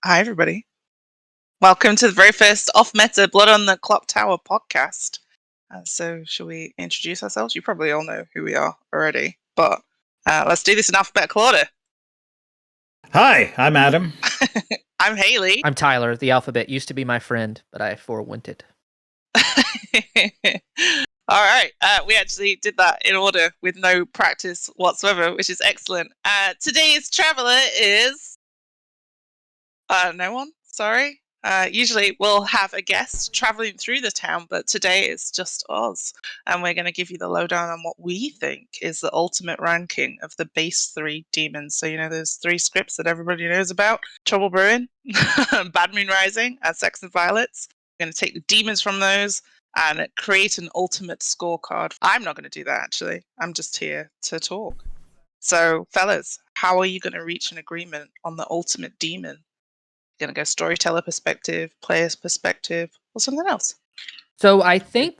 Hi, everybody. Welcome to the very first off meta Blood on the Clocktower podcast. So, shall we introduce ourselves? You probably all know who we are already, but let's do this in alphabetical order. Hi, I'm Adam. I'm Hayley. I'm Tyler. The alphabet used to be my friend, but I forewent it. All right. We actually did that in order with no practice whatsoever, which is excellent. Today's traveler is no one. Sorry. Usually we'll have a guest traveling through the town, but today it's just us. And we're going to give you the lowdown on what we think is the ultimate ranking of the base 3 demons. So, there's 3 scripts that everybody knows about: Trouble Brewing, Bad Moon Rising, and Sects Violets. We're going to take the demons from those and create an ultimate scorecard. I'm not going to do that, actually. I'm just here to talk. So, fellas, how are you going to reach an agreement on the ultimate demon? Going to go storyteller perspective, player's perspective, or something else? So I think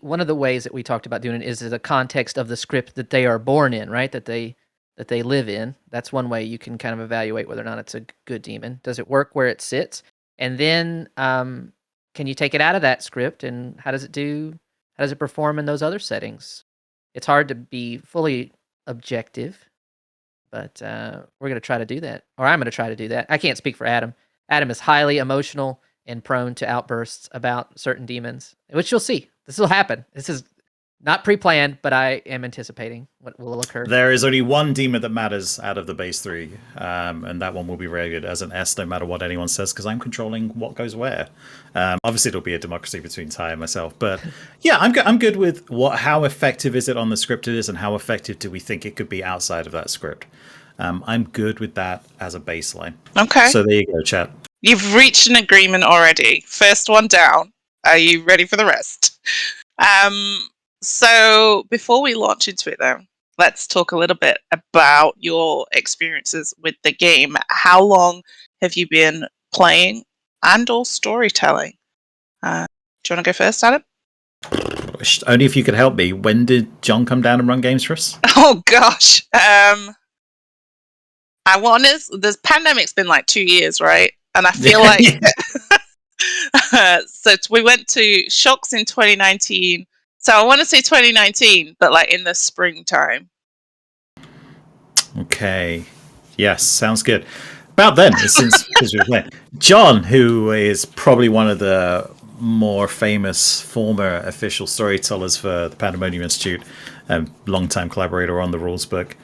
one of the ways that we talked about doing it is the context of the script that they are born in, right? That they live in. That's one way you can kind of evaluate whether or not it's a good demon. Does it work where it sits? And then can you take it out of that script, and how does it perform in those other settings? It's hard to be fully objective, but we're going to try to do that. Or I'm going to try to do that. I can't speak for Adam. Adam is highly emotional and prone to outbursts about certain demons, which you'll see. This will happen. This is not pre-planned, but I am anticipating what will occur. There is only one demon that matters out of the base 3, and that one will be rated as an S no matter what anyone says, because I'm controlling what goes where. Obviously, it'll be a democracy between Ty and myself, but yeah, I'm good with how effective is it on the script it is, and how effective do we think it could be outside of that script. I'm good with that as a baseline. Okay. So there you go, chat. You've reached an agreement already. First one down. Are you ready for the rest? So before we launch into it, though, let's talk a little bit about your experiences with the game. How long have you been playing and/or storytelling? Do you want to go first, Adam? Only if you could help me. When did John come down and run games for us? Oh gosh. This pandemic's been like 2 years, right? And I feel like so we went to Shocks in 2019. So I want to say 2019, but like in the springtime. Okay. Yes, sounds good. About then, since John, who is probably one of the more famous former official storytellers for the Pandemonium Institute, long-time collaborator on the rules book,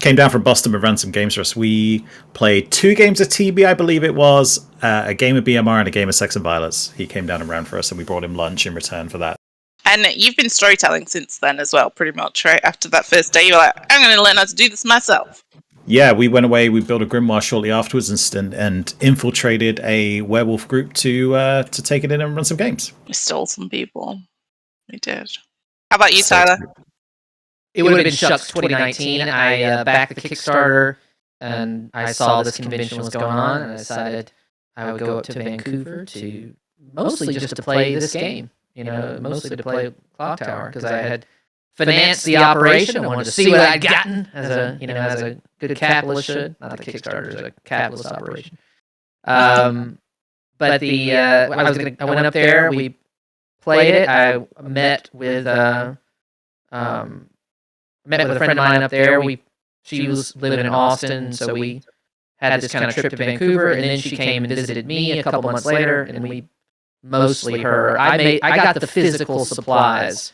came down from Boston and ran some games for us. We played 2 games of TB, I believe it was, a game of BMR and a game of Sects Violets. He came down and ran for us, and we brought him lunch in return for that. And you've been storytelling since then as well, pretty much, right? After that first day, you're like, I'm going to learn how to do this myself. Yeah, we went away, we built a grimoire shortly afterwards and infiltrated a werewolf group to take it in and run some games. We stole some people. We did. How about you, Tyler? It would have been Shucks 2019. I backed the Kickstarter, and I saw this convention was going on, and I decided I would go up to Vancouver to mostly just to play this game. Mostly to play Clocktower, because I had financed the operation. I wanted to see what I'd gotten as a good capitalist should. Not that Kickstarter is a capitalist operation. But I went up there. We played it. I met with a friend of mine up there. She was living in Austin, so we had this kind of trip to Vancouver, and then she came and visited me a couple months later, and we mostly her. I got the physical supplies,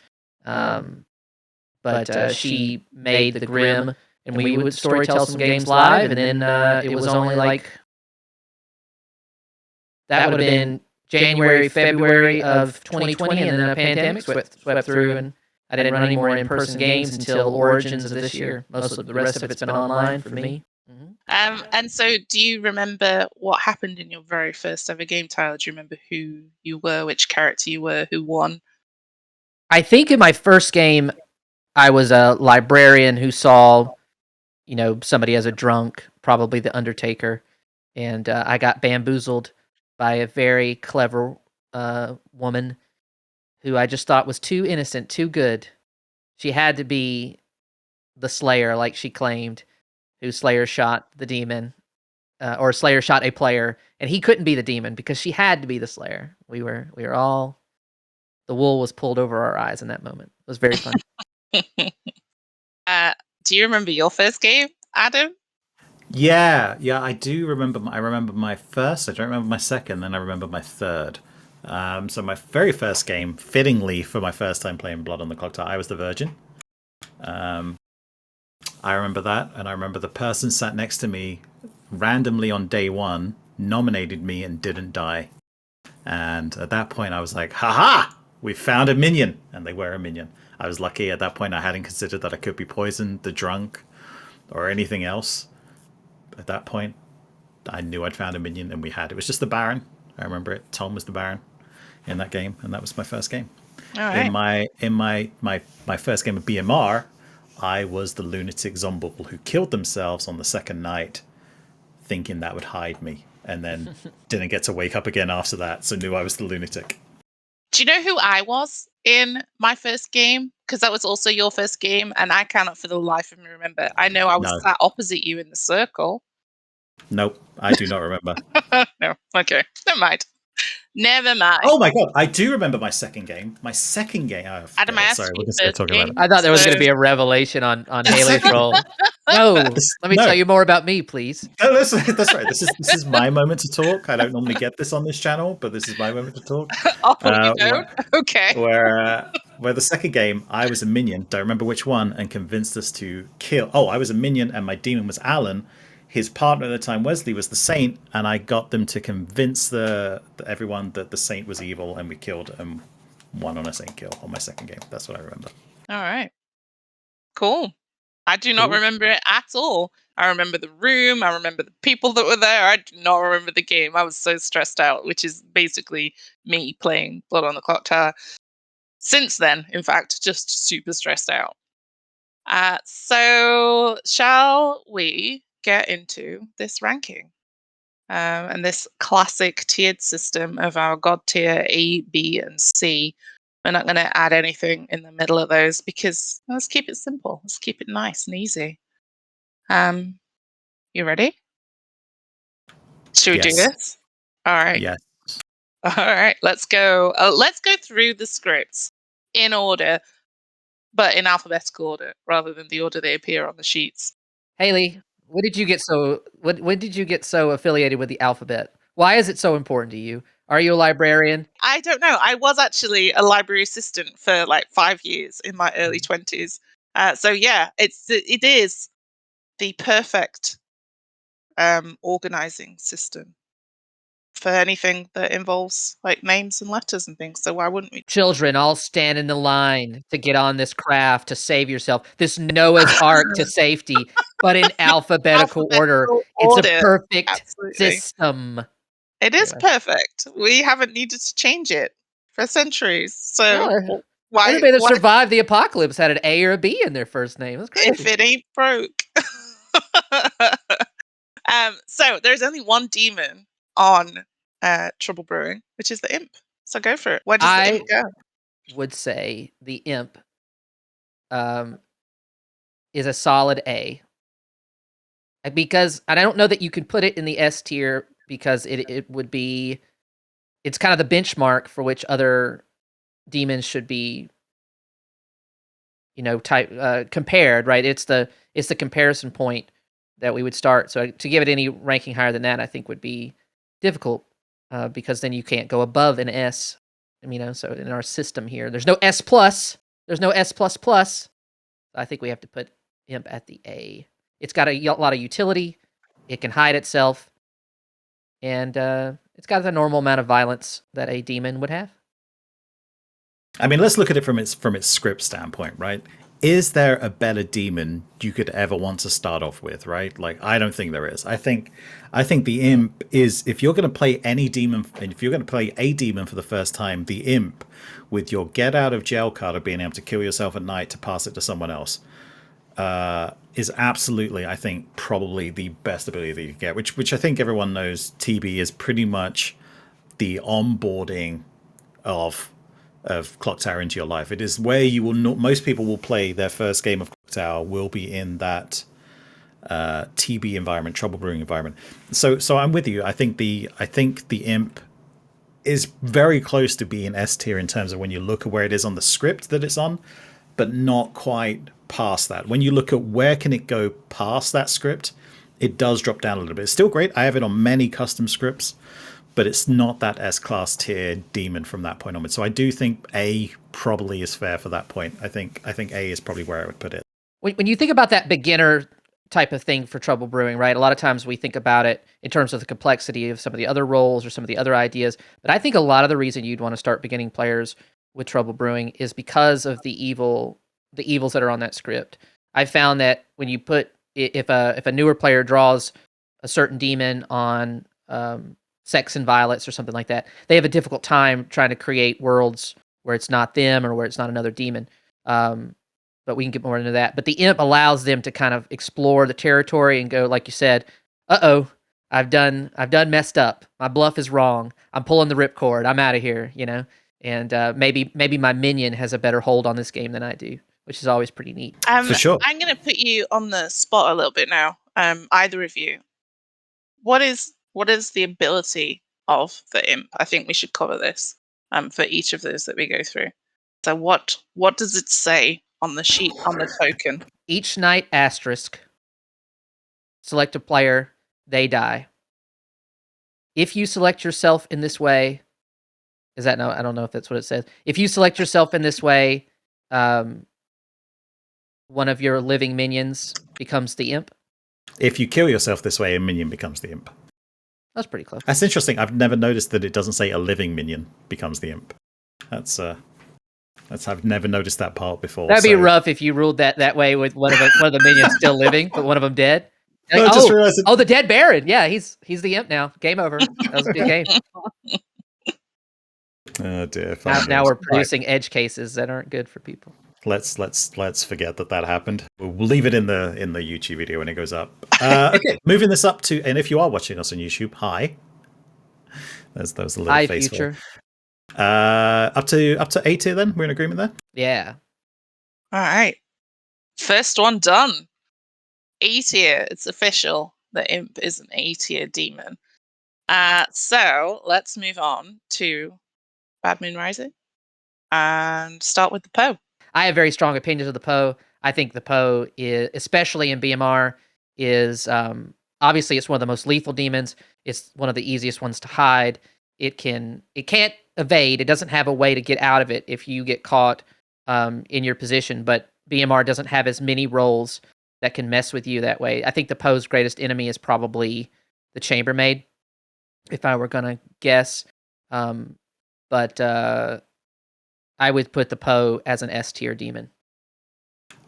but she made the Grim, and we would storytell some games live, and then it was only like that would have been January, February of 2020, and then a pandemic swept through, and I didn't run any more in-person games until Origins of this year. Most of the rest of it's been online for me. Mm-hmm. And so do you remember what happened in your very first ever game, Tyler? Do you remember who you were, which character you were, who won? I think in my first game, I was a librarian who saw, somebody as a drunk, probably the Undertaker, and I got bamboozled by a very clever woman who I just thought was too innocent, too good. She had to be the Slayer, like she claimed, who Slayer shot the demon. or Slayer shot a player, and he couldn't be the demon because she had to be the Slayer. We were all, the wool was pulled over our eyes in that moment. It was very fun. Do you remember your first game, Adam? Yeah, I do remember. I remember my first. I don't remember my second. Then I remember my third. So my very first game, fittingly for my first time playing Blood on the Clocktower, I was the Virgin. I remember that, and I remember the person sat next to me randomly on day one nominated me and didn't die. And at that point, I was like, "Ha! We found a minion!" And they were a minion. I was lucky at that point. I hadn't considered that I could be poisoned, the drunk, or anything else. At that point, I knew I'd found a minion, and we had. It was just the Baron. I remember it. Tom was the Baron in that game, and that was my first game. All right. In my first game of BMR, I was the lunatic zombie who killed themselves on the second night, thinking that would hide me, and then didn't get to wake up again after that, so knew I was the lunatic. Do you know who I was in my first game? Because that was also your first game, and I cannot for the life of me remember. I know I was No. sat opposite you in the circle. Nope, I do not remember. No, okay, never mind. Never mind. Oh my god, I do remember my second game. My second game. Oh, Adam, I asked sorry, you we're just going to first talk about game. it. I thought there was going to So- be a revelation on Hayley's role. No, let me No. tell you more about me, please. No, that's right. This is my moment to talk. I don't normally get this on this channel, but this is my moment to talk. Oh, you don't? Okay. Where the second game, I was a minion, don't remember which one, and convinced us to kill. Oh, I was a minion, and my demon was Alan. His partner at the time, Wesley, was the Saint, and I got them to convince everyone that the Saint was evil, and we killed and won on a Saint kill on my second game. That's what I remember. All right. Cool. I do not Cool. remember it at all. I remember the room. I remember the people that were there. I do not remember the game. I was so stressed out, which is basically me playing Blood on the Clocktower. Since then, in fact, just super stressed out. So shall we get into this ranking? And this classic tiered system of our God tier A, B, and C. We're not going to add anything in the middle of those because let's keep it simple. Let's keep it nice and easy. You ready? Should we do Yes. this? All right. Yes. All right. Let's go. Let's go through the scripts in order, but in alphabetical order rather than the order they appear on the sheets. Hayley, when did you get so affiliated with the alphabet? Why is it so important to you? Are you a librarian? I don't know. I was actually a library assistant for like 5 years in my early 20s. So yeah, it is the perfect organizing system for anything that involves like names and letters and things. So why wouldn't we? Children all stand in the line to get on this craft to save yourself. This Noah's Ark to safety, but in alphabetical order. Alphabetical It's order, a perfect absolutely. system. It is Anyway. perfect. We haven't needed to change it for centuries. So No, why? Everybody that why survived the apocalypse had an A or a B in their first name. That's crazy. if it ain't broke? So there's only one demon on Trouble Brewing, which is the imp. So go for it. Where does the imp go? Would say the imp is a solid A. Because I don't know that you could put it in the S tier because it would be, it's kind of the benchmark for which other demons should be, compared, right? It's the comparison point that we would start. So to give it any ranking higher than that, I think would be difficult because then you can't go above an S. So in our system here, there's no S plus, there's no S plus plus. I think we have to put imp at the A. It's got a lot of utility. It can hide itself, and it's got the normal amount of violence that a demon would have. I mean, let's look at it from its script standpoint, right? Is there a better demon you could ever want to start off with, right? Like, I don't think there is. I think the imp is, if you're going to play any demon, and if you're going to play a demon for the first time, the imp, with your get out of jail card of being able to kill yourself at night to pass it to someone else, is absolutely, I think, probably the best ability that you can get, which I think everyone knows TB is pretty much the onboarding of Clocktower into your life. It is where you will not, most people will play their first game of Clocktower will be in that TB environment, trouble brewing environment. So I'm with you. I think the imp is very close to being S tier in terms of when you look at where it is on the script that it's on, but not quite past that. When you look at where can it go past that script, it does drop down a little bit. It's still great. I have it on many custom scripts, but it's not that S-class tier demon from that point onward. So I do think A probably is fair for that point. I think A is probably where I would put it. When you think about that beginner type of thing for trouble brewing, right? A lot of times we think about it in terms of the complexity of some of the other roles or some of the other ideas. But I think a lot of the reason you'd want to start beginning players with trouble brewing is because of the evils that are on that script. I found that when you put, if a newer player draws a certain demon on Sects Violets or something like that, they have a difficult time trying to create worlds where it's not them or where it's not another demon. But we can get more into that. But the imp allows them to kind of explore the territory and go, like you said, I've done messed up. My bluff is wrong. I'm pulling the ripcord. I'm out of here, And maybe my minion has a better hold on this game than I do, which is always pretty neat. For sure. I'm going to put you on the spot a little bit now. Either of you. What is the ability of the imp? I think we should cover this for each of those that we go through. So what does it say on the sheet, on the token? Each night asterisk. Select a player, they die. If you select yourself in this way, I don't know if that's what it says. If you select yourself in this way, one of your living minions becomes the imp. If you kill yourself this way, a minion becomes the imp. That's pretty close. That's interesting. I've never noticed that it doesn't say a living minion becomes the imp. I've never noticed that part before. That'd be rough if you ruled that way with one of the minions still living, but one of them dead. No, Like, just realized the dead Baron. Yeah, he's the imp now. Game over. That was a good game. Oh dear. Now we're producing edge cases that aren't good for people. Let's forget that happened. We'll leave it in the YouTube video when it goes up. Okay, moving this up to, and if you are watching us on YouTube, hi. There's a little Hi, face future. Up to A tier then? We're in agreement there? Yeah. All right. First one done. A tier. It's official. The imp is an A tier demon. So let's move on to Bad Moon Rising and start with the Poe. I have very strong opinions of the Poe. I think the Poe is, especially in BMR, is obviously it's one of the most lethal demons. It's one of the easiest ones to hide. It can't evade. It doesn't have a way to get out of it if you get caught in your position. But BMR doesn't have as many roles that can mess with you that way. I think the Poe's greatest enemy is probably the Chambermaid, if I were gonna guess. But I would put the Poe as an S tier demon.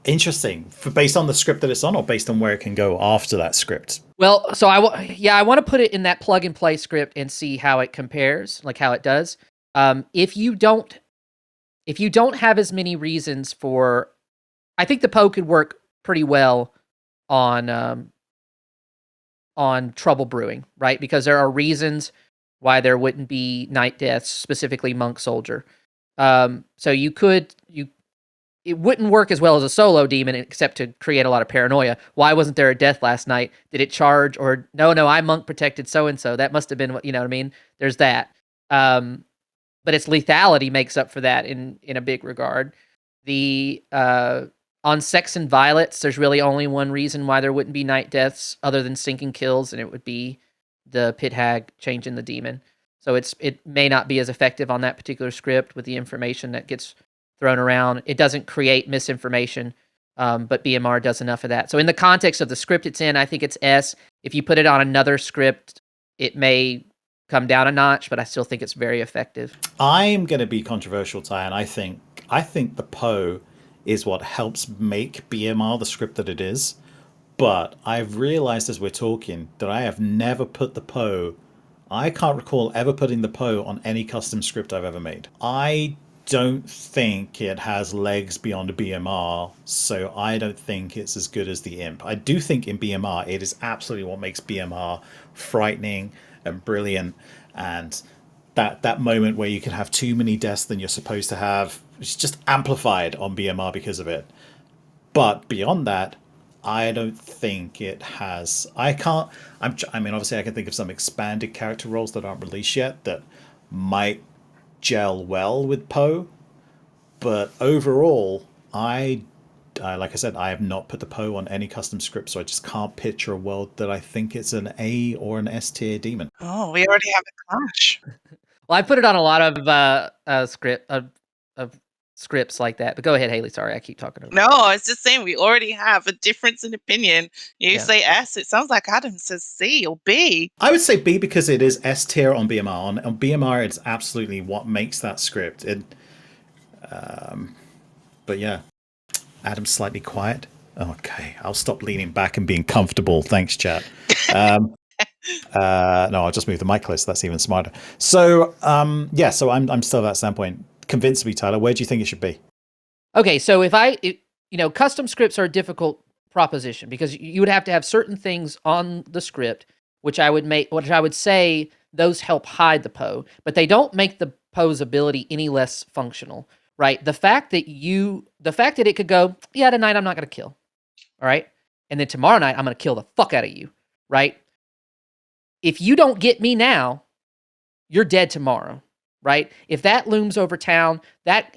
Interesting. Based on the script that it's on, or based on where it can go after that script? Well, so I want to put it in that plug and play script and see how it compares, like how it does. If you don't have as many reasons for, I think the Poe could work pretty well on trouble brewing, right? Because there are reasons why there wouldn't be night deaths, specifically monk soldier. So it wouldn't work as well as a solo demon, except to create a lot of paranoia. Why wasn't there a death last night? Did it charge? Or no, I monk protected so-and-so. That must have been what, you know what I mean? There's that. But its lethality makes up for that in a big regard. On Sects Violets, there's really only one reason why there wouldn't be night deaths other than sinking kills, and it would be the pit hag changing the demon. So it may not be as effective on that particular script with the information that gets thrown around. It doesn't create misinformation, but BMR does enough of that. So in the context of the script it's in, I think it's S. If you put it on another script, it may come down a notch, but I still think it's very effective. I'm going to be controversial, Ty, and I think the Poe is what helps make BMR the script that it is. But I've realized as we're talking that I have never put the Poe. I can't recall ever putting the Poe on any custom script I've ever made. I don't think it has legs beyond a BMR, so I don't think it's as good as the Imp. I do think in BMR it is absolutely what makes BMR frightening and brilliant, and that moment where you can have too many deaths than you're supposed to have, it's just amplified on BMR because of it. But beyond that, I don't think it has. I can't. I mean, obviously, I can think of some expanded character roles that aren't released yet that might gel well with Poe. But overall, like I said, I have not put the Poe on any custom script, so I just can't picture a world that I think it's an A or an S tier demon. Oh, we already have a clash. Well, I put it on a lot of scripts like that. But go ahead, Hayley. Sorry, I keep talking over. No, I was just saying we already have a difference in opinion. You Yeah. say S, it sounds like Adam says C or B. I would say B because it is S tier on BMR. On BMR, it's absolutely what makes that script. But yeah, Adam's slightly quiet. Okay, I'll stop leaning back and being comfortable. Thanks, chat. No, I'll just move the mic close. That's even smarter. So, yeah, so I'm still at that standpoint. Convince me, Tyler. Where do you think it should be? Okay, so custom scripts are a difficult proposition because you would have to have certain things on the script, which I would say those help hide the Poe, but they don't make the Poe's ability any less functional, right? The fact that it could go, yeah, tonight I'm not going to kill, all right, and then tomorrow night I'm going to kill the fuck out of you, right? If you don't get me now, you're dead tomorrow, right? If that looms over town, that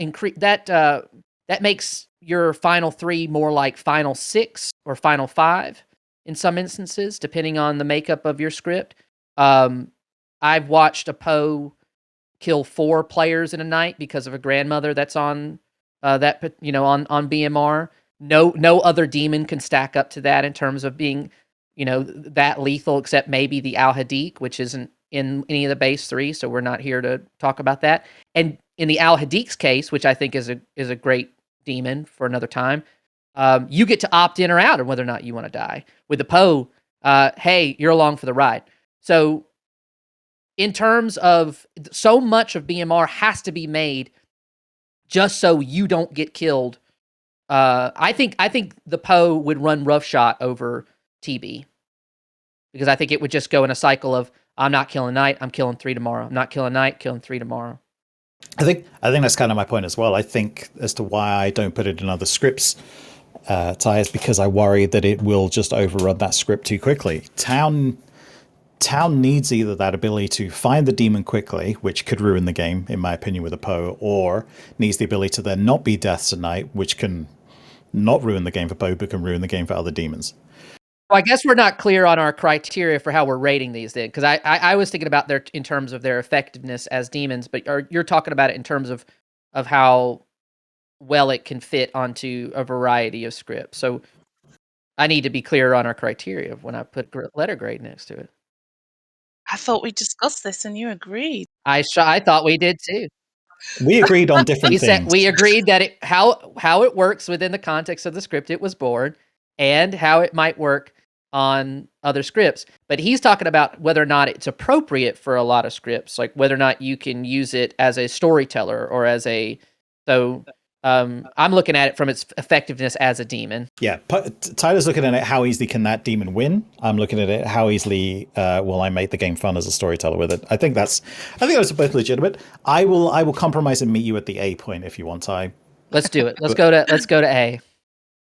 makes your final 3 more like final 6 or final 5 in some instances, depending on the makeup of your script. I've watched a Poe kill 4 players in a night because of a grandmother that's on on BMR. No other demon can stack up to that in terms of being, that lethal, except maybe the Al Hadik, which isn't in any of the base 3, so we're not here to talk about that. And in the Al Hadik's case, which I think is a great demon for another time, you get to opt in or out on whether or not you want to die. With the Poe, hey, you're along for the ride. So in terms of so much of BMR has to be made just so you don't get killed. I think the Poe would run roughshod over TB because I think it would just go in a cycle of I'm not killing night, I'm killing 3 tomorrow. I'm not killing night, killing 3 tomorrow. I think that's kind of my point as well. I think as to why I don't put it in other scripts, Ty, is because I worry that it will just overrun that script too quickly. Town needs either that ability to find the demon quickly, which could ruin the game, in my opinion, with a Poe, or needs the ability to then not be deaths at night, which can not ruin the game for Poe, but can ruin the game for other demons. Well, I guess we're not clear on our criteria for how we're rating these then, because I was thinking about in terms of their effectiveness as demons, but you're talking about it in terms of how well it can fit onto a variety of scripts. So I need to be clear on our criteria when I put letter grade next to it. I thought we discussed this and you agreed. I thought we did too. We agreed on different things. We agreed that how it works within the context of the script it was born, and how it might work on other scripts. But he's talking about whether or not it's appropriate for a lot of scripts, like whether or not you can use it as a storyteller or as a. So I'm looking at it from its effectiveness as a demon. Yeah, Tyler's looking at it, how easily can that demon win? I'm looking at it, how easily will I make the game fun as a storyteller with it? I think those are both legitimate. I will compromise and meet you at the A point if you want, Ty. Let's do it. Let's go to A.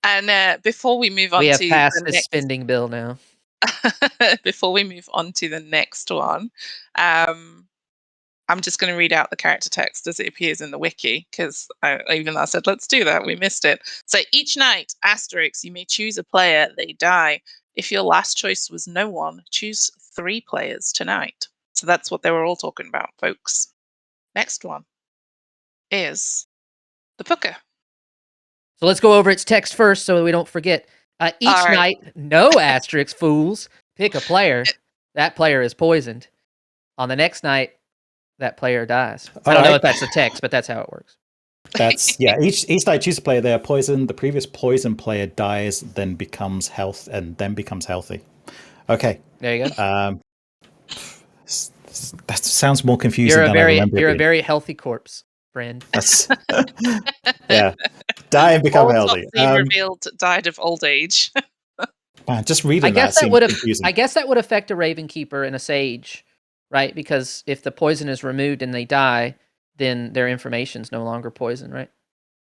And before we move on, we have to passed the the next... spending bill now. Before we move on to the next one, I'm just going to read out the character text as it appears in the wiki, because even though I said let's do that, we missed it. So each night, asterisk, you may choose a player, they die. If your last choice was no one, choose 3 players tonight. So that's what they were all talking about, folks. Next one is the Pooker. So let's go over its text first so we don't forget. Each night, no asterisks, fools. Pick a player. That player is poisoned. On the next night, that player dies. I don't know if that's the text, but that's how it works. That's Each night, choose a player. They are poisoned. The previous poison player dies, then becomes healthy. Okay. There you go. That sounds more confusing than I remember. You're a very healthy corpse, friend. That's yeah. Die and become healthy. Revealed died of old age. Man, just reading that seems confusing. I guess that would affect a Raven Keeper and a Sage, right? Because if the poison is removed and they die, then their information's no longer poison, right?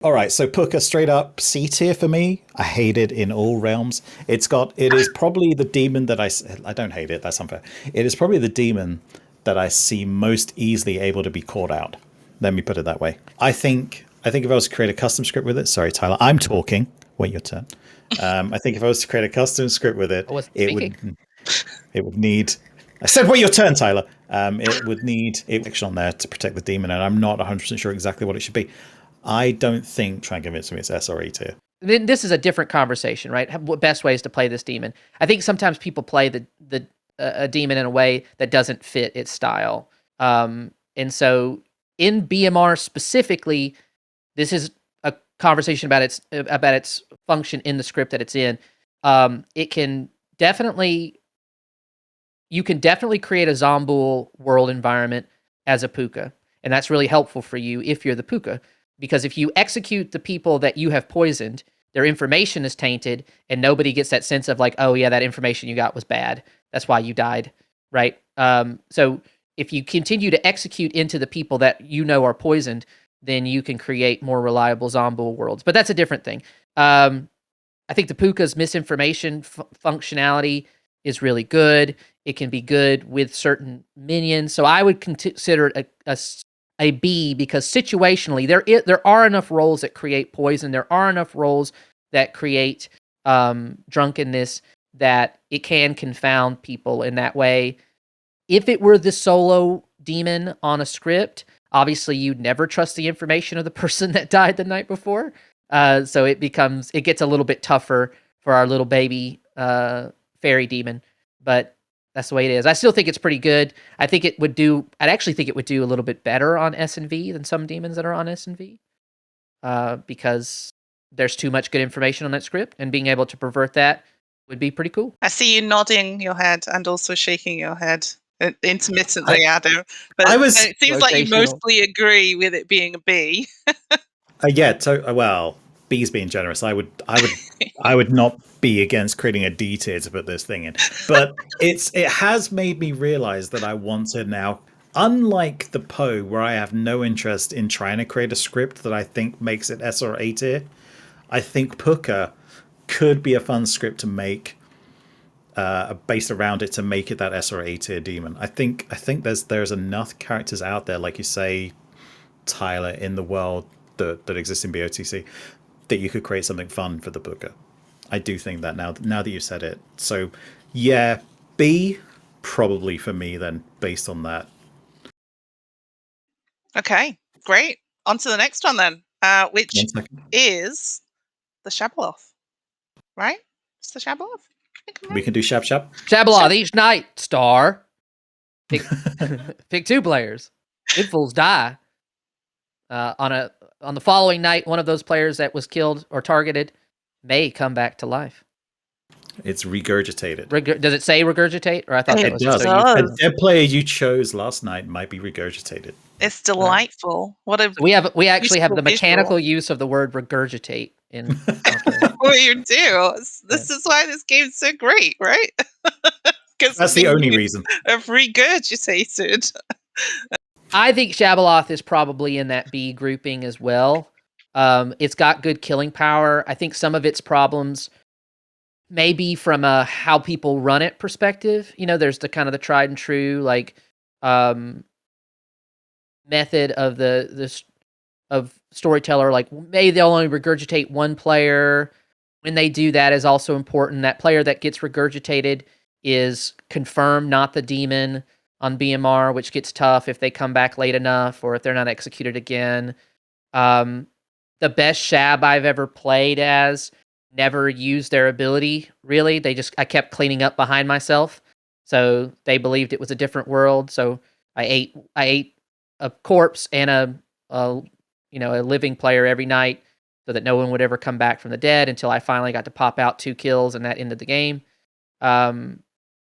All right, so Puka straight up C tier for me. I hate it in all realms. It is probably the demon that I don't hate it. That's unfair. It is probably the demon that I see most easily able to be caught out. Let me put it that way. I think if I was to create a custom script with it, sorry Tyler, I'm talking. Wait your turn. I think if I was to create a custom script with it, I wasn't it speaking. would need. I said, wait your turn, Tyler. It would need action on there to protect the demon, and I'm not 100% sure exactly what it should be. I don't think. Try and convince me it's S or E tier. Then this is a different conversation, right? What best ways to play this demon? I think sometimes people play a demon in a way that doesn't fit its style, and so in BMR specifically, this is a conversation about its function in the script that it's in. It can definitely you can definitely create a Zombool world environment as a Puka, and that's really helpful for you if you're the Puka. Because if you execute the people that you have poisoned, their information is tainted, and nobody gets that sense of like, oh yeah, that information you got was bad. That's why you died, right? So if you continue to execute into the people that you know are poisoned, then you can create more reliable Zombool worlds. But that's a different thing. I think the Puka's misinformation functionality is really good. It can be good with certain minions. So I would consider it a B because situationally there are enough roles that create poison. There are enough roles that create drunkenness that it can confound people in that way. If it were the solo demon on a script, obviously you'd never trust the information of the person that died the night before. So it gets a little bit tougher for our little baby fairy demon, but that's the way it is. I still think it's pretty good. I'd actually think it would do a little bit better on S&V than some demons that are on S&V, because there's too much good information on that script, and being able to pervert that would be pretty cool. I see you nodding your head and also shaking your head intermittently, Adam. But it seems like you mostly agree with it being a B. Well, B's being generous. I would not be against creating a D tier to put this thing in, but it has made me realize that I want to now. Unlike the Poe, where I have no interest in trying to create a script that I think makes it S or A tier, I think Puka could be a fun script to make, based around it to make it that S or A tier demon. I think there's enough characters out there, like you say, Tyler, in the world that exists in BOTC, that you could create something fun for the Puka. I do think that now that you said it. So yeah, B probably for me then, based on that. Okay, great. On to the next one then, which is the Shabaloth, right? It's the Shabaloth. We can do Shab. Shabaloth each night, star. Pick 2 players. Infools die. On the following night, one of those players that was killed or targeted may come back to life. It's regurgitated. Does it say regurgitate? Or I thought it does. A dead player you chose last night might be regurgitated. It's delightful. We actually have the mechanical use of the word regurgitate in. What you do. This is why this game's so great, right? Because that's the only reason. Of regurgitated. I think Shabaloth is probably in that B grouping as well. It's got good killing power. I think some of its problems may be from a how people run it perspective. You know, there's the kind of the tried and true method of storyteller, like maybe they'll only regurgitate one player. When they do that is also important. That player that gets regurgitated is confirmed, not the demon on BMR, which gets tough if they come back late enough or if they're not executed again. The best Shab I've ever played as never used their ability, really. I kept cleaning up behind myself. So they believed it was a different world. So I ate a corpse and a living player every night so that no one would ever come back from the dead until I finally got to pop out 2 kills and that ended the game.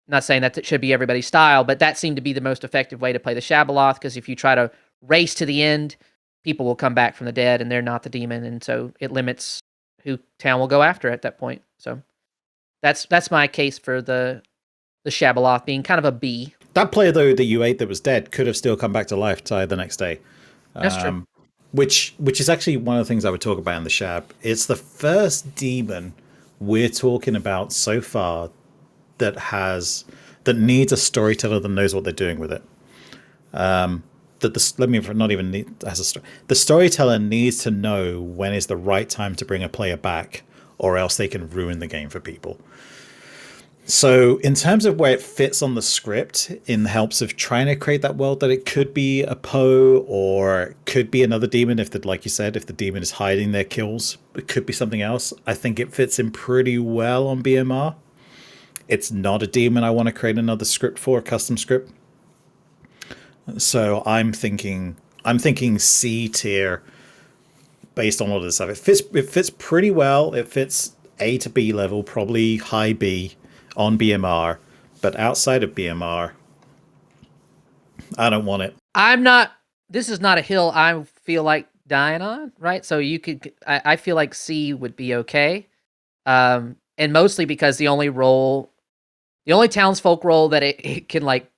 Not saying that should be everybody's style, but that seemed to be the most effective way to play the Shabaloth, because if you try to race to the end, people will come back from the dead and they're not the demon, and so it limits who town will go after at that point. So that's my case for the Shabaloth being kind of a B. That player though that you ate that was dead could have still come back to life the next day. That's true. which is actually one of the things I would talk about in the Shab. It's the first demon we're talking about so far that needs a storyteller that knows what they're doing with it. The storyteller needs to know when is the right time to bring a player back, or else they can ruin the game for people. So in terms of where it fits on the script, in the helps of trying to create that world, that it could be a Poe or it could be another demon, like you said, if the demon is hiding their kills, it could be something else. I think it fits in pretty well on BMR. It's not a demon I want to create another script for, a custom script. So I'm thinking C tier based on all of this stuff. It fits pretty well. It fits A to B level, probably high B on BMR, but outside of BMR, I don't want it. This is not a hill I feel like dying on, right? So I feel like C would be okay. And mostly because the only townsfolk role that it can like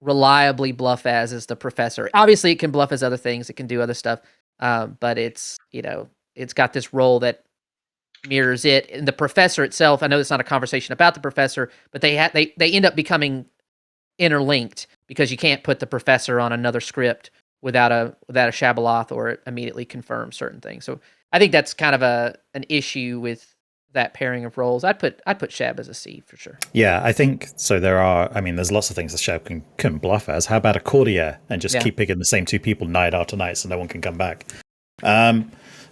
reliably bluff as is the professor. Obviously it can bluff as other things, it can do other stuff. But it's got this role that mirrors it. And the professor itself, I know it's not a conversation about the professor, but they end up becoming interlinked because you can't put the professor on another script without a Shabaloth or it immediately confirm certain things. So I think that's kind of an issue with that pairing of roles. I'd put Shab as a C for sure. Yeah, I think so. There's lots of things the Shab can bluff as. How about a courtier and just keep picking the same two people night after night so no one can come back?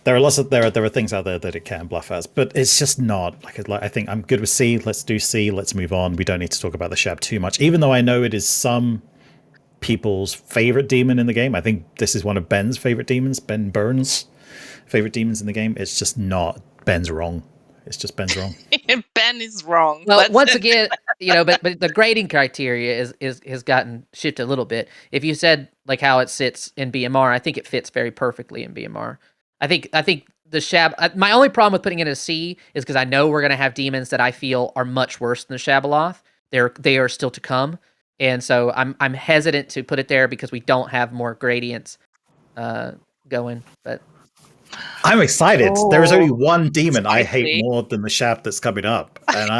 There are things out there that it can bluff as, but it's just not like I think I'm good with C. Let's do C. Let's move on. We don't need to talk about the Shab too much, even though I know it is some people's favorite demon in the game. I think this is one of Ben's favorite demons, Ben Burns' favorite demons in the game. It's just not. Ben's wrong. It's just Ben's wrong. Ben is wrong. Well, once again, but the grading criteria has gotten shifted a little bit. If you said like how it sits in BMR, I think it fits very perfectly in BMR. I think the Shab. My only problem with putting it as C is because I know we're going to have demons that I feel are much worse than the Shabaloth. They are still to come, and so I'm hesitant to put it there because we don't have more gradients going. But I'm excited. There is only one demon I spicy. hate more than the Shab that's coming up, and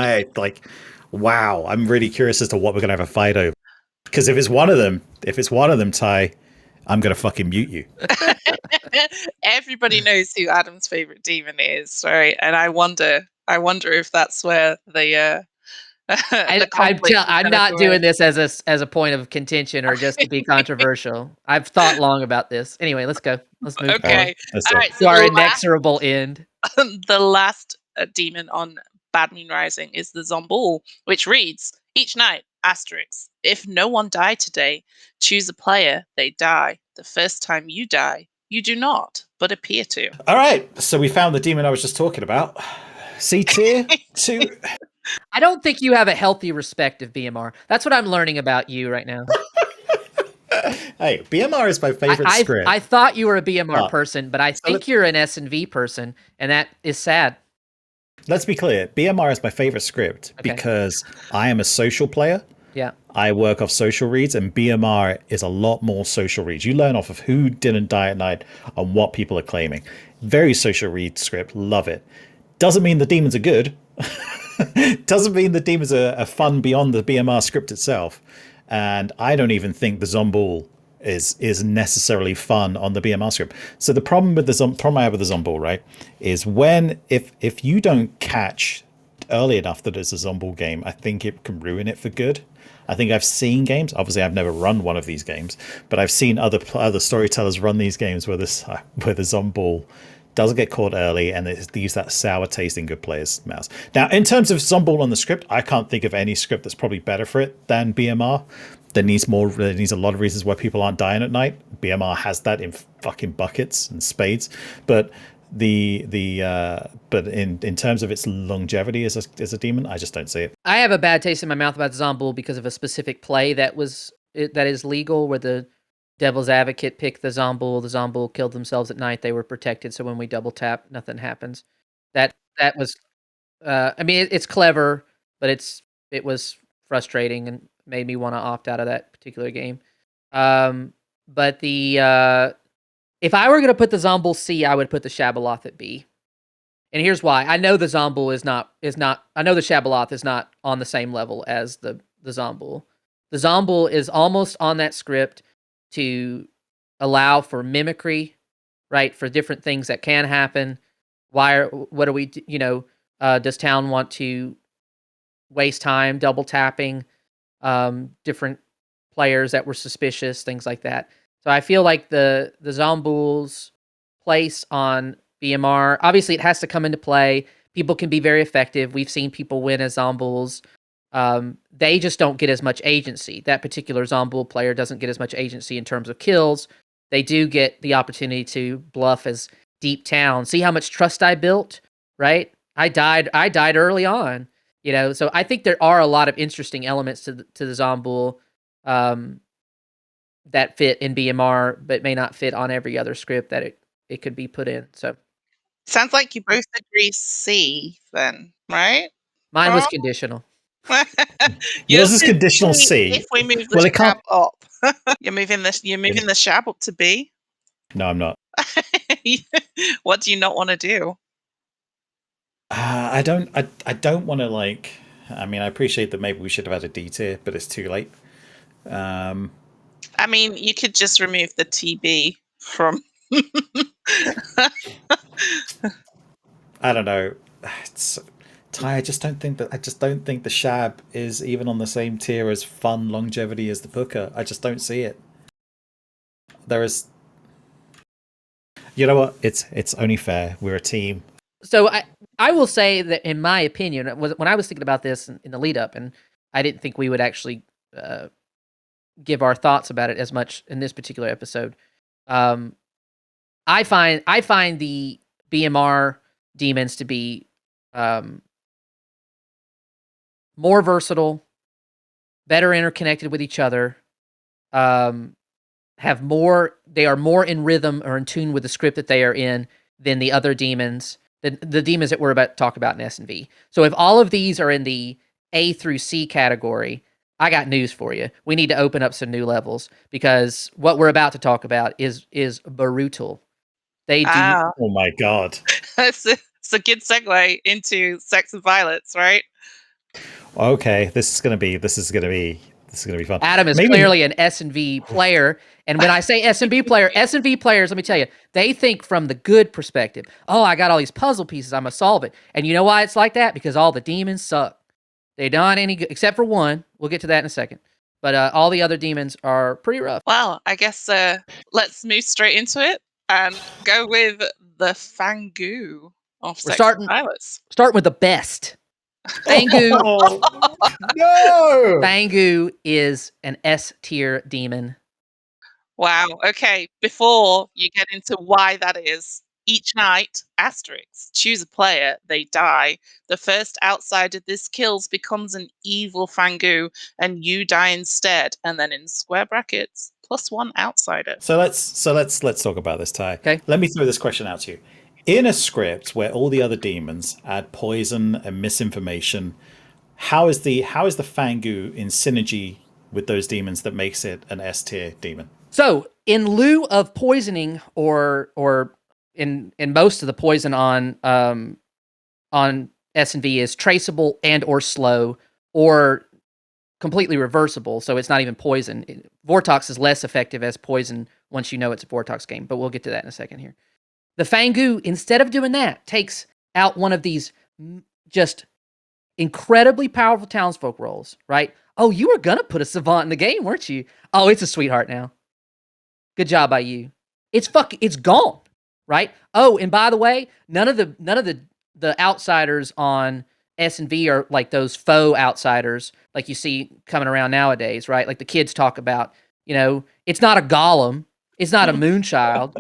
wow. I'm really curious as to what we're going to have a fight over. Because if it's one of them, Ty, I'm going to fucking mute you. Everybody knows who Adam's favorite demon is, right? And I wonder if that's where the I'm not doing this as a point of contention or just to be controversial. I've thought long about this. Anyway, let's go. Let's move Okay. All right. to our inexorable end. The last demon on Bad Moon Rising is the Zombul, which reads, each night, asterisk, if no one died today, choose a player, they die. The first time you die, you do not, but appear to. All right. So we found the demon I was just talking about. C tier 2. I don't think you have a healthy respect of BMR. That's what I'm learning about you right now. Hey, BMR is my favorite script. I thought you were a BMR person, but I think you're an S&V person, and that is sad. Let's be clear. BMR is my favorite script because I am a social player. Yeah. I work off social reads, and BMR is a lot more social reads. You learn off of who didn't die at night and what people are claiming. Very social read script. Love it. Doesn't mean the demons are good. Doesn't mean the demons are fun beyond the BMR script itself. And I don't even think the Zombul is necessarily fun on the BMR script. So the problem with problem I have with the Zombul, right, is if you don't catch early enough that it's a Zombul game, I think it can ruin it for good. I think I've seen games. Obviously, I've never run one of these games, but I've seen other storytellers run these games where the Zombul doesn't get caught early, and they use that sour taste in good players' mouths. Now, in terms of Zombul on the script, I can't think of any script that's probably better for it than BMR. There needs a lot of reasons why people aren't dying at night. BMR has that in fucking buckets and spades, but in terms of its longevity as a demon, I just don't see it. I have a bad taste in my mouth about Zombul because of a specific play that is legal, where the Devil's Advocate picked the Zombul killed themselves at night, they were protected, so when we double tap, nothing happens. That was, it's clever, but it was frustrating and made me want to opt out of that particular game. But the If I were going to put the Zombull C, I would put the Shabaloth at B. And here's why. I know the Zombull is not I know the Shabaloth is not on the same level as the Zombull. The Zombull is almost on that script to allow for mimicry, right? For different things that can happen. What do we, does town want to waste time double tapping different players that were suspicious, things like that. So I feel like the Zombull's place on BMR, obviously it has to come into play. People can be very effective. We've seen people win as Zombulls. They just don't get as much agency. That particular Zombull player doesn't get as much agency in terms of kills. They do get the opportunity to bluff as Deep Town. See how much trust I built, right? I died early on, so I think there are a lot of interesting elements to the Zombull that fit in BMR, but may not fit on every other script that it could be put in. So Sounds like you both agree C then, right? mine was Oh. conditional. Yours is conditional C. If we move the Well, it Shab can't. up, you're moving the Shab up to B. No, I'm not. What do you not want to do? I don't want to like. I mean, I appreciate that maybe we should have had a D tier, but it's too late. I mean, you could just remove the TB from. I don't know. Ty, I just don't think the Shab is even on the same tier as fun longevity as the Booker. I just don't see it. There is. You know what? It's only fair. We're a team. So I will say that in my opinion, when I was thinking about this in the lead up, and I didn't think we would actually give our thoughts about it as much in this particular episode. I find the BMR demons to be more versatile, better interconnected with each other, they are more in rhythm or in tune with the script that they are in than the other demons, the demons that we're about to talk about in S&V. So if all of these are in the A through C category, I got news for you. We need to open up some new levels because what we're about to talk about is brutal. They do. Oh my god. It's a good segue into Sects Violets, right? Okay, this is gonna be fun. Adam is clearly an S&V player, and when I say S&V player, S&V players, let me tell you, they think from the good perspective. Oh, I got all these puzzle pieces, I'm gonna solve it. And you know why it's like that? Because all the demons suck. They don't any good, except for one. We'll get to that in a second. But all the other demons are pretty rough. Well, I guess let's move straight into it and go with the Fangu of Sects Violets. Starting with the best. Fangu. No! Fangu is an S tier demon. Wow. Okay. Before you get into why that is, each night, asterisks, choose a player, they die. The first outsider this kills becomes an evil Fangu, and you die instead. And then in square brackets, +1 outsider. So let's talk about this, Ty. Okay. Let me throw this question out to you. In a script where all the other demons add poison and misinformation, how is the Fangu in synergy with those demons that makes it an S tier demon? So in lieu of poisoning, or in most of the poison on S&V is traceable and or slow or completely reversible, so it's not even poison. Vortox is less effective as poison once you know it's a Vortox game, but we'll get to that in a second here. The Fangu, instead of doing that, takes out one of these just incredibly powerful townsfolk rolls, right? Oh, you were gonna put a savant in the game, weren't you? Oh, it's a sweetheart now. Good job by you. It's gone, right? Oh, and by the way, none of the outsiders on S&V are like those faux outsiders like you see coming around nowadays, right? Like the kids talk about, it's not a golem, it's not a moonchild.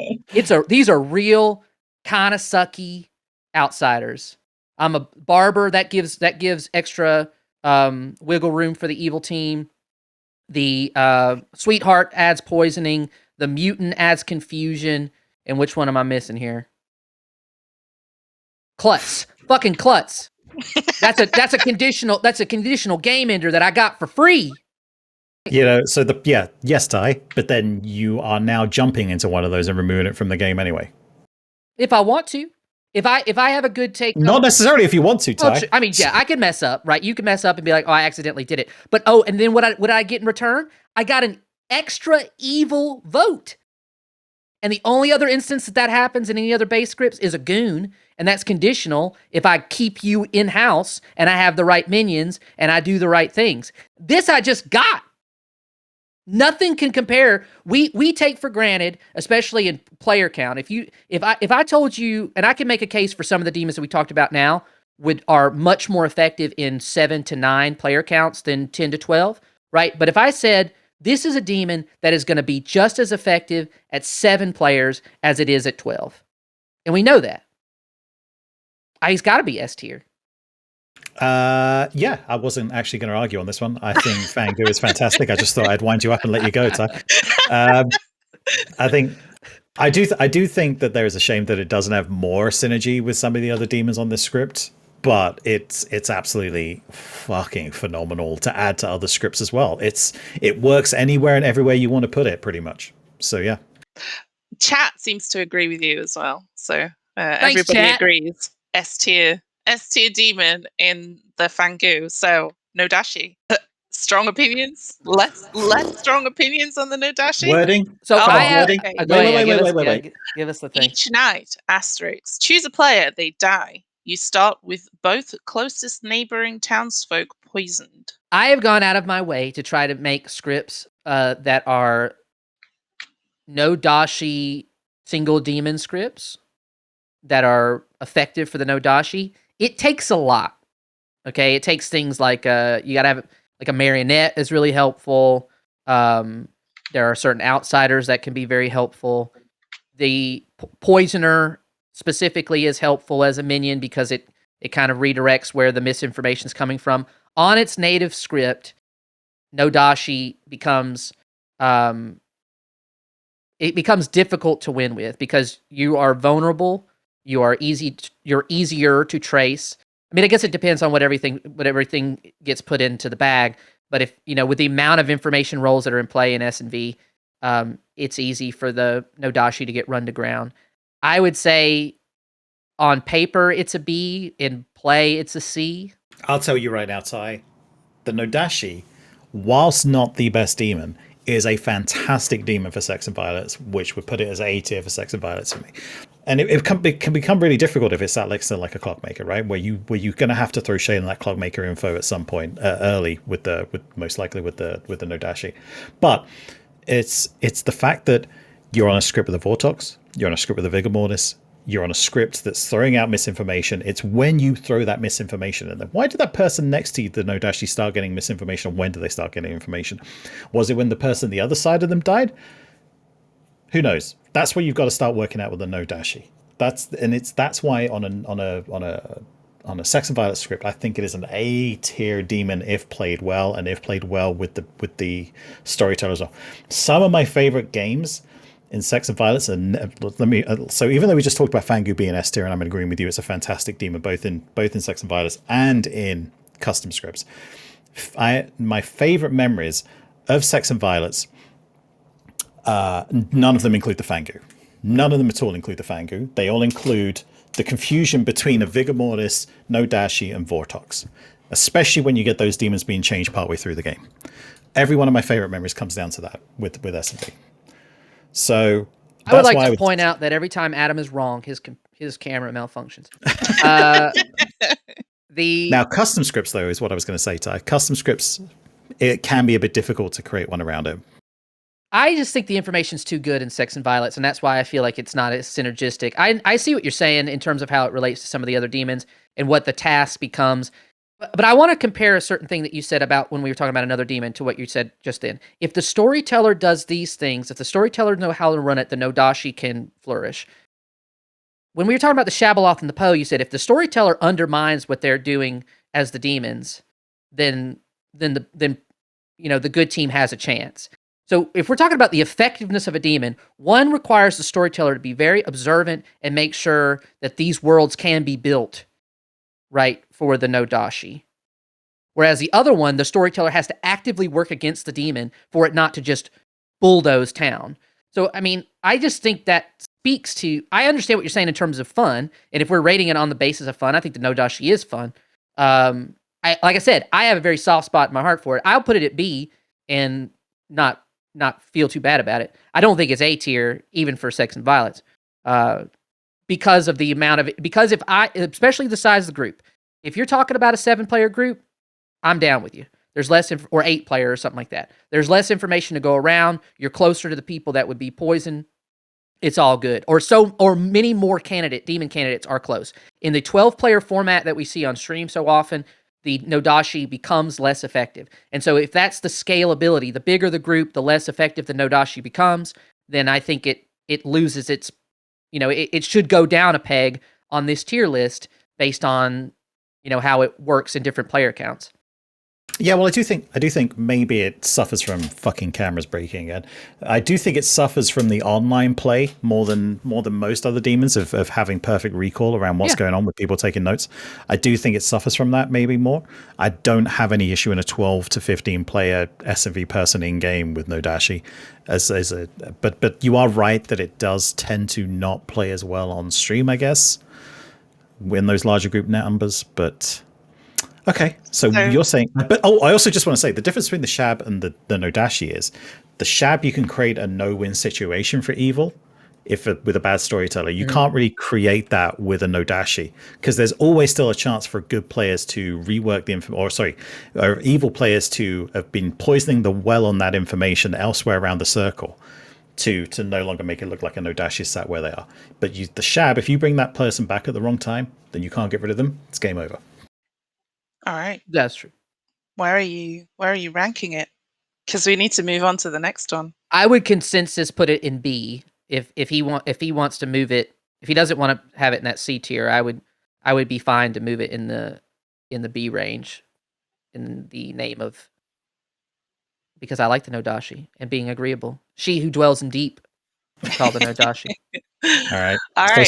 These are real kind of sucky outsiders. I'm a barber that gives extra wiggle room for the evil team. The sweetheart adds poisoning. The mutant adds confusion. And which one am I missing here? Klutz. Fucking Klutz. That's a conditional game ender that I got for free. So yes, Ty, but then you are now jumping into one of those and removing it from the game anyway. If I want to. If I have a good take, not necessarily if you want to, Ty. Well, I mean, yeah, I can mess up, right? You can mess up and be like, "Oh, I accidentally did it." But and then what did I get in return? I got an extra evil vote. And the only other instance that happens in any other base scripts is a goon, and that's conditional if I keep you in-house and I have the right minions and I do the right things. This I just got. Nothing can compare. We take for granted, especially in player count. If I told you, and I can make a case for some of the demons that we talked about now are much more effective in 7 to 9 player counts than 10 to 12, right? But if I said this is a demon that is going to be just as effective at 7 players as it is at 12, and we know that, he's got to be S tier. Yeah, I wasn't actually going to argue on this one. I think Fangu is fantastic. I just thought I'd wind you up and let you go, Ty. I do think that there is a shame that it doesn't have more synergy with some of the other demons on this script, but it's absolutely fucking phenomenal to add to other scripts as well. It works anywhere and everywhere you want to put it, pretty much. So yeah. Chat seems to agree with you as well. So Thanks, everybody chat. agrees. S tier demon in the Fangu. So no dashi. Strong opinions? Less strong opinions on the no dashi? Wording? So I have wording? Wait. Give us the thing. Each night, asterisks. Choose a player, they die. You start with both closest neighboring townsfolk poisoned. I have gone out of my way to try to make scripts that are no dashi single demon scripts that are effective for the no dashi. It takes a lot. Okay, it takes things like you gotta have like a marionette is really helpful. There are certain outsiders that can be very helpful. The poisoner specifically is helpful as a minion because it kind of redirects where the misinformation is coming from. On its native script, no dashi becomes it becomes difficult to win with because you are vulnerable. You're easier to trace. I mean, I guess it depends on what everything gets put into the bag. But if with the amount of information roles that are in play in S&V, it's easy for the Nodashi to get run to ground. I would say on paper it's a B, in play it's a C. I'll tell you right now, Ty, the Nodashi, whilst not the best demon, is a fantastic demon for Sects Violets, which would put it as A tier for Sects Violets for me. And it can become really difficult if it's sat next to like a Clockmaker, right? Where you're going to have to throw shade on that Clockmaker info at some point early with most likely with the Nodashi. But it's the fact that you're on a script with the Vortox, you're on a script with the Vigor Mortis, you're on a script that's throwing out misinformation. It's when you throw that misinformation in them. Why did that person next to you, the Nodashi, start getting misinformation? When did they start getting information? Was it when the person the other side of them died? Who knows? That's where you've got to start working out with the Nodashi. That's why on a Sects and Violets script, I think it is an A tier demon if played well, and if played well with the storyteller as well. Some of my favorite games in Sects and Violets, and so even though we just talked about Fangu being S tier, and I'm agreeing with you, it's a fantastic demon both in Sects and Violets and in custom scripts. My favorite memories of Sects and Violets, none of them include the Fangu. None of them at all include the Fangu. They all include the confusion between a Vigor Mortis, Nodashi, and Vortox, especially when you get those demons being changed partway through the game. Every one of my favorite memories comes down to that with S&V. So I would like to point out that every time Adam is wrong, his camera malfunctions. Now, custom scripts, though, is what I was going to say, Ty. Custom scripts, it can be a bit difficult to create one around it. I just think the information's too good in Sects and Violets, and that's why I feel like it's not as synergistic. I see what you're saying in terms of how it relates to some of the other demons and what the task becomes. But I want to compare a certain thing that you said about when we were talking about another demon to what you said just then. If the storyteller does these things, if the storyteller knows how to run it, the Nodashi can flourish. When we were talking about the Shabaloth and the Poe, you said if the storyteller undermines what they're doing as the demons, then the good team has a chance. So if we're talking about the effectiveness of a demon, one requires the storyteller to be very observant and make sure that these worlds can be built right for the Nodashi. Whereas the other one, the storyteller has to actively work against the demon for it not to just bulldoze town. So, I mean, I just think that speaks to, I understand what you're saying in terms of fun, and if we're rating it on the basis of fun, I think the No Dashi is fun. Like I said, I have a very soft spot in my heart for it. I'll put it at B and not feel too bad about it. I don't think it's A tier, even for Sects and Violets, because of the amount of it. Because especially the size of the group, if you're talking about a 7-player group, I'm down with you. There's less, or 8-player or something like that. There's less information to go around. You're closer to the people that would be poisoned. It's all good. Or many more demon candidates are close. In the 12-player format that we see on stream so often, the Nodashi becomes less effective. And so if that's the scalability, the bigger the group, the less effective the Nodashi becomes, then I think it loses its, it should go down a peg on this tier list based on, how it works in different player counts. Yeah, well, I do think maybe it suffers from fucking cameras breaking again. I do think it suffers from the online play more than most other demons of having perfect recall around what's going on with people taking notes. I do think it suffers from that maybe more. I don't have any issue in a 12 to 15 player SMV person in game with no dashi but you are right that it does tend to not play as well on stream, I guess, in those larger group numbers, but. Okay, so you're saying, but I also just want to say the difference between the Shab and the Nodashi is the Shab you can create a no-win situation for evil with a bad storyteller. You can't really create that with a Nodashi because there's always still a chance for good players to rework the information, or evil players to have been poisoning the well on that information elsewhere around the circle to no longer make it look like a Nodashi sat where they are. But the Shab, if you bring that person back at the wrong time, then you can't get rid of them. It's game over. All right. That's true. Where are you ranking it? Because we need to move on to the next one. I would consensus put it in B if he wants to move it. If he doesn't want to have it in that C tier, I would be fine to move it in the B range, in the name of, because I like the Nodashi and being agreeable. She who dwells in deep, called the Nodashi. All right. All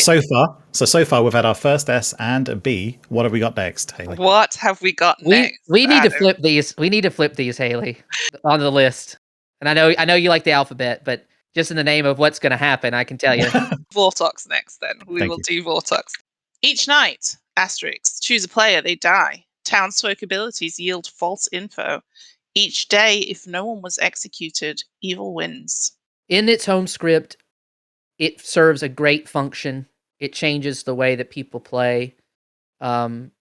So far we've had our first S and a B. What have we got next, Hayley? What have we got next? We need to flip these. We need to flip these, Hayley, on the list. And I know you like the alphabet, but just in the name of what's going to happen, I can tell you. Vortox next, then. We will do Vortox. Each night, asterisks, choose a player, they die. Townsfolk abilities yield false info. Each day, if no one was executed, evil wins. In its home script, it serves a great function. It changes the way that people play. On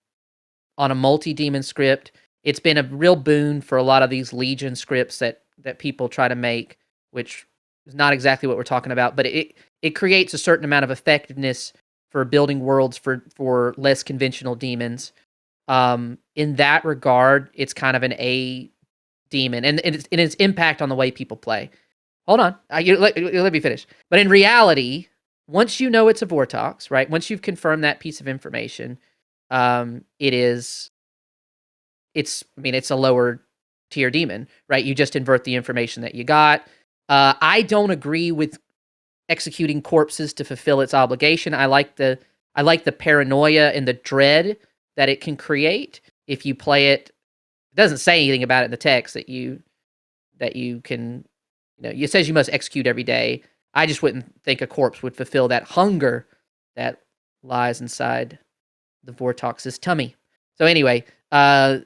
a multi-demon script, it's been a real boon for a lot of these Legion scripts that people try to make, which is not exactly what we're talking about, but it creates a certain amount of effectiveness for building worlds for less conventional demons. In that regard, it's kind of an A demon, and its impact on the way people play. Hold on, let me finish. But in reality, once you know it's a Vortox, right? Once you've confirmed that piece of information, it's a lower tier demon, right? You just invert the information that you got. I don't agree with executing corpses to fulfill its obligation. I like the paranoia and the dread that it can create if you play it. It doesn't say anything about it in the text that you can, it says you must execute every day. I just wouldn't think a corpse would fulfill that hunger that lies inside the Vortox's tummy. So anyway, I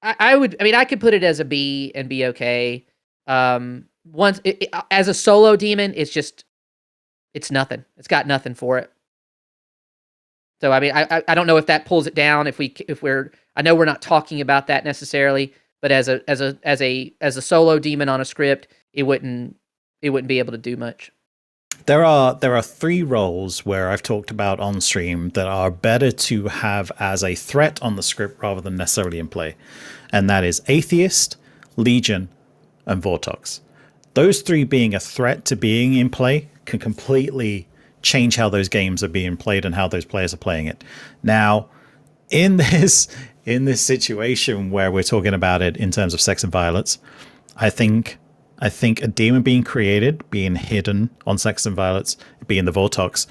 could put it as a B and be okay. As a solo demon, it's nothing. It's got nothing for it. So I don't know if that pulls it down. I know we're not talking about that necessarily, but as a solo demon on a script, it wouldn't be able to do much. There are 3 roles where I've talked about on stream that are better to have as a threat on the script rather than necessarily in play. And that is Atheist, Legion, and Vortox. Those 3 being a threat to being in play can completely change how those games are being played and how those players are playing it. Now, in this situation where we're talking about it in terms of Sects and Violets, I think a demon being created, being hidden on Sects and Violets, being the Vortox,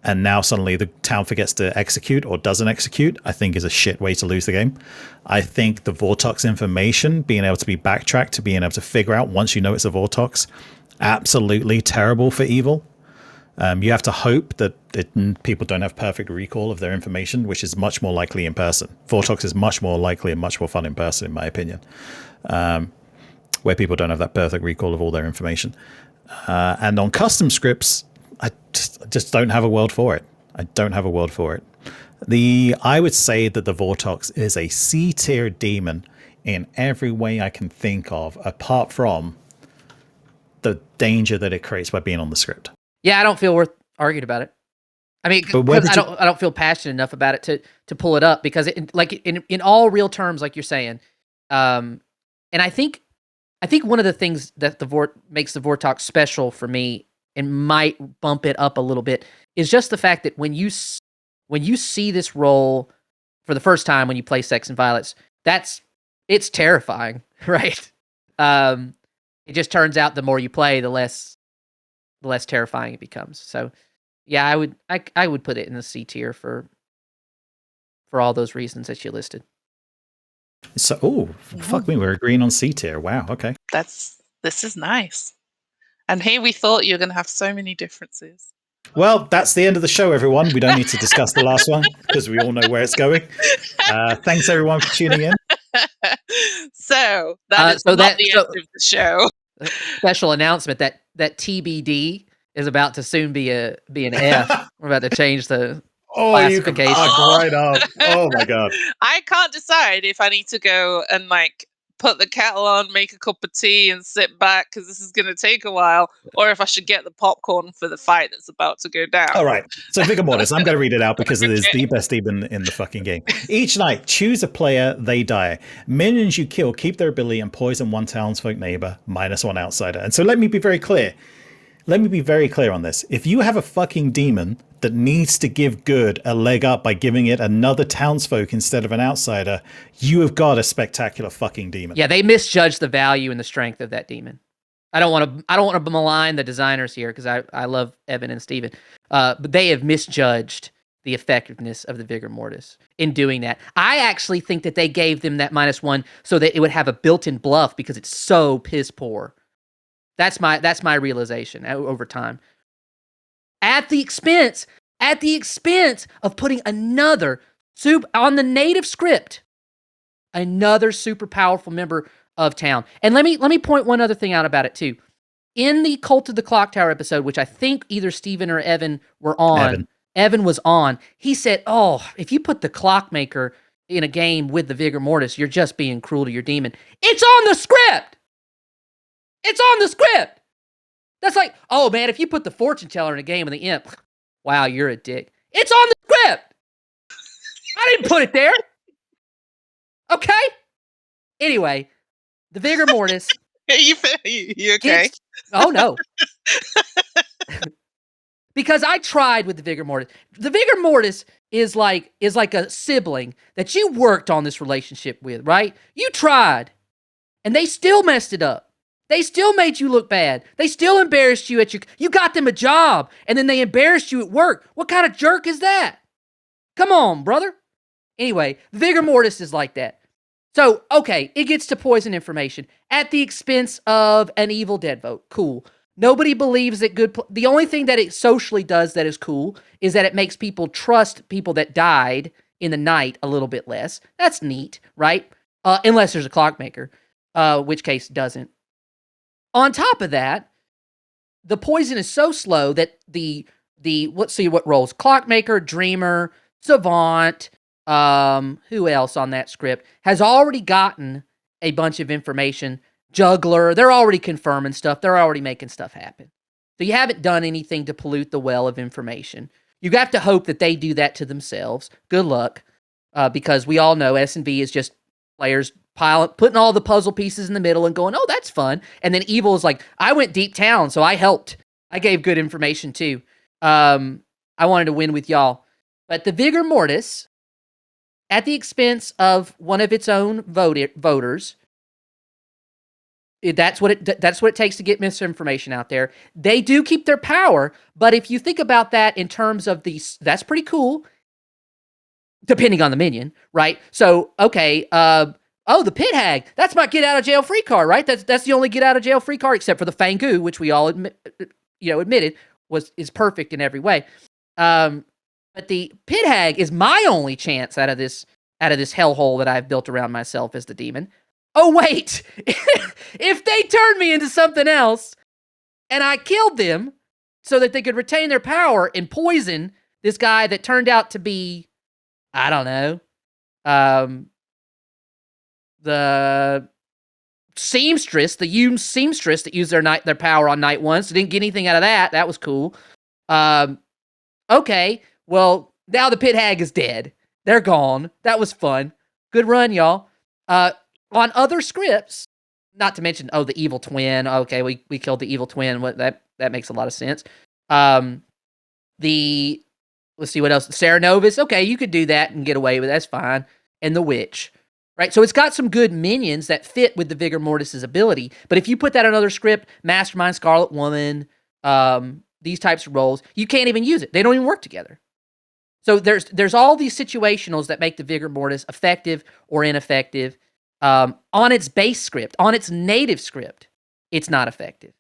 and now suddenly the town forgets to execute or doesn't execute, I think is a shit way to lose the game. I think the Vortox information, being able to be backtracked, to being able to figure out once you know it's a Vortox, absolutely terrible for evil. You have to hope that people don't have perfect recall of their information, which is much more likely in person. Vortox is much more likely and much more fun in person, in my opinion, where people don't have that perfect recall of all their information. And on custom scripts, I just don't have a world for it. I don't have a world for it. I would say that the Vortox is a C-tier demon in every way I can think of, apart from the danger that it creates by being on the script. Yeah, I don't feel worth arguing about it. I mean, because I don't feel passionate enough about it to pull it up, because in all real terms, like you're saying, and I think one of the things that makes the Vortox special for me and might bump it up a little bit is just the fact that when you see this role for the first time when you play Sects Violets, it's terrifying, right? It just turns out the more you play, the less terrifying it becomes. So, yeah, I would put it in the C tier for all those reasons that you listed. So, fuck me, we're agreeing on C tier. Wow, okay. This is nice. And here we thought you were going to have so many differences. Well, that's the end of the show, everyone. We don't need to discuss the last one because we all know where it's going. Thanks, everyone, for tuning in. So that is not the end of the show. Special announcement that TBD is about to soon be an F. We're about to change the classification. Right up. Oh my god! I can't decide if I need to go and put the kettle on, make a cup of tea, and sit back because this is going to take a while, or if I should get the popcorn for the fight that's about to go down. All right. So, Vigor Mortis, I'm going to read it out because it is the best demon in the fucking game. Each night, choose a player, they die. Minions you kill keep their ability and poison one townsfolk neighbor, -1 outsider. And so let me be very clear. Let me be very clear on this. If you have a fucking demon that needs to give good a leg up by giving it another townsfolk instead of an outsider, you have got a spectacular fucking demon. Yeah, they misjudged the value and the strength of that demon. I don't want to malign the designers here because I love Evan and Steven. But they have misjudged the effectiveness of the Vigor Mortis in doing that. I actually think that they gave them that -1 so that it would have a built-in bluff because it's so piss poor. That's my realization over time. At the expense of putting another on the native script, another super powerful member of town. And let me point one other thing out about it too. In the Cult of the Clocktower episode, which I think either Steven or Evan were on, Evan was on, he said, "Oh, if you put the Clockmaker in a game with the Vigor Mortis, you're just being cruel to your demon." It's on the script! It's on the script! That's like, oh man, if you put the Fortune Teller in a game with the Imp, wow, you're a dick. It's on the script! I didn't put it there! Okay? Anyway, the Vigor Mortis... you okay? Oh no. Because I tried with the Vigor Mortis. The Vigor Mortis is like a sibling that you worked on this relationship with, right? You tried. And they still messed it up. They still made you look bad. They still embarrassed you you got them a job, and then they embarrassed you at work. What kind of jerk is that? Come on, brother. Anyway, Vigor Mortis is like that. So, okay, it gets to poison information at the expense of an Evil Dead vote. Cool. Nobody believes that the only thing that it socially does that is cool is that it makes people trust people that died in the night a little bit less. That's neat, right? Unless there's a Clockmaker, which case doesn't. On top of that, the poison is so slow that let's see what roles. Clockmaker, Dreamer, Savant, who else on that script has already gotten a bunch of information. Juggler, they're already confirming stuff. They're already making stuff happen. So you haven't done anything to pollute the well of information. You have to hope that they do that to themselves. Good luck, because we all know S&V is just players putting all the puzzle pieces in the middle and going, oh, that's fun. And then Evil is like, I went deep town, so I helped. I gave good information too. I wanted to win with y'all. But the Vigor Mortis, at the expense of one of its own voters, That's what it takes to get misinformation out there. They do keep their power, but if you think about that in terms of that's pretty cool, depending on the minion, right? So, okay, the pit hag, that's my get out of jail free card, right? That's the only get out of jail free card, except for the Fangu, which we all admitted is perfect in every way. But the pit hag is my only chance out of this hellhole that I've built around myself as the demon. Oh wait, if they turned me into something else and I killed them so that they could retain their power and poison this guy that turned out to be, I don't know, the seamstress, the Hume seamstress that used their power on night 1, so didn't get anything out of that. That was cool. Okay, well, now the pit hag is dead. They're gone. That was fun. Good run, y'all. On other scripts, not to mention, the evil twin. Okay, we killed the evil twin. That makes a lot of sense. Let's see what else. Serenovus. Okay, you could do that and get away with it. That's fine. And the witch. Right, so it's got some good minions that fit with the Vigor Mortis's ability. But if you put that in another script, Mastermind, Scarlet Woman, these types of roles, you can't even use it. They don't even work together. So there's all these situationals that make the Vigor Mortis effective or ineffective. On its base script, on its native script, it's not effective.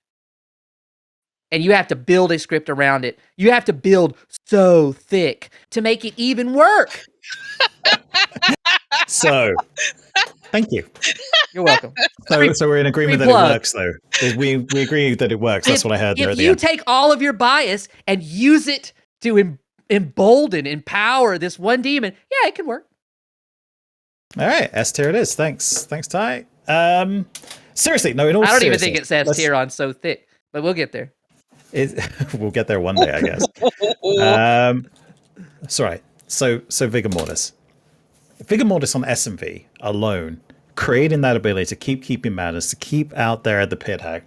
And you have to build a script around it. You have to build so thick to make it even work. So, thank you. You're welcome. So we're in agreement that it works, though. We agree that it works. That's what I heard there at the end. If you take all of your bias and use it to embolden, empower this one demon, yeah, it can work. All right, S tier it is. Thanks, Ty. Seriously, no. I don't even think it's S tier on so thick, but we'll get there. We'll get there one day, I guess. It's all right. So Vigor Mortis on S&V alone, creating that ability to keeping madness, to keep out there the pit hag,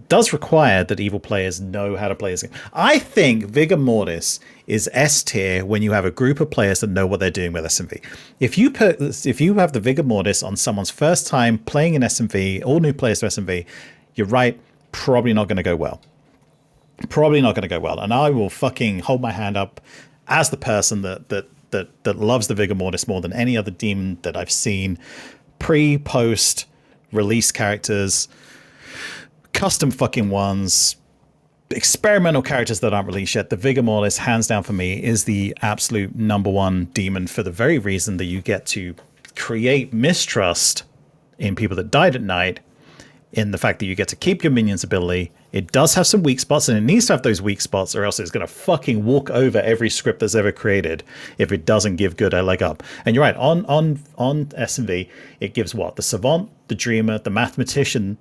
does require that evil players know how to play this game. I think Vigor Mortis is S tier when you have a group of players that know what they're doing with S&V. If you have the Vigor Mortis on someone's first time playing in S&V, all new players to S&V, you're right, probably not going to go well. And I will fucking hold my hand up as the person that loves the Vigor Mortis more than any other demon that I've seen. Pre, post, release characters, custom fucking ones, experimental characters that aren't released yet. The Vigor Mortis, hands down for me, is the absolute number one demon for the very reason that you get to create mistrust in people that died at night, in the fact that you get to keep your minions' ability. It does have some weak spots, and it needs to have those weak spots, or else it's going to fucking walk over every script that's ever created if it doesn't give good a leg up. And you're right, on S&V, it gives what? The Savant, the Dreamer, the Mathematician,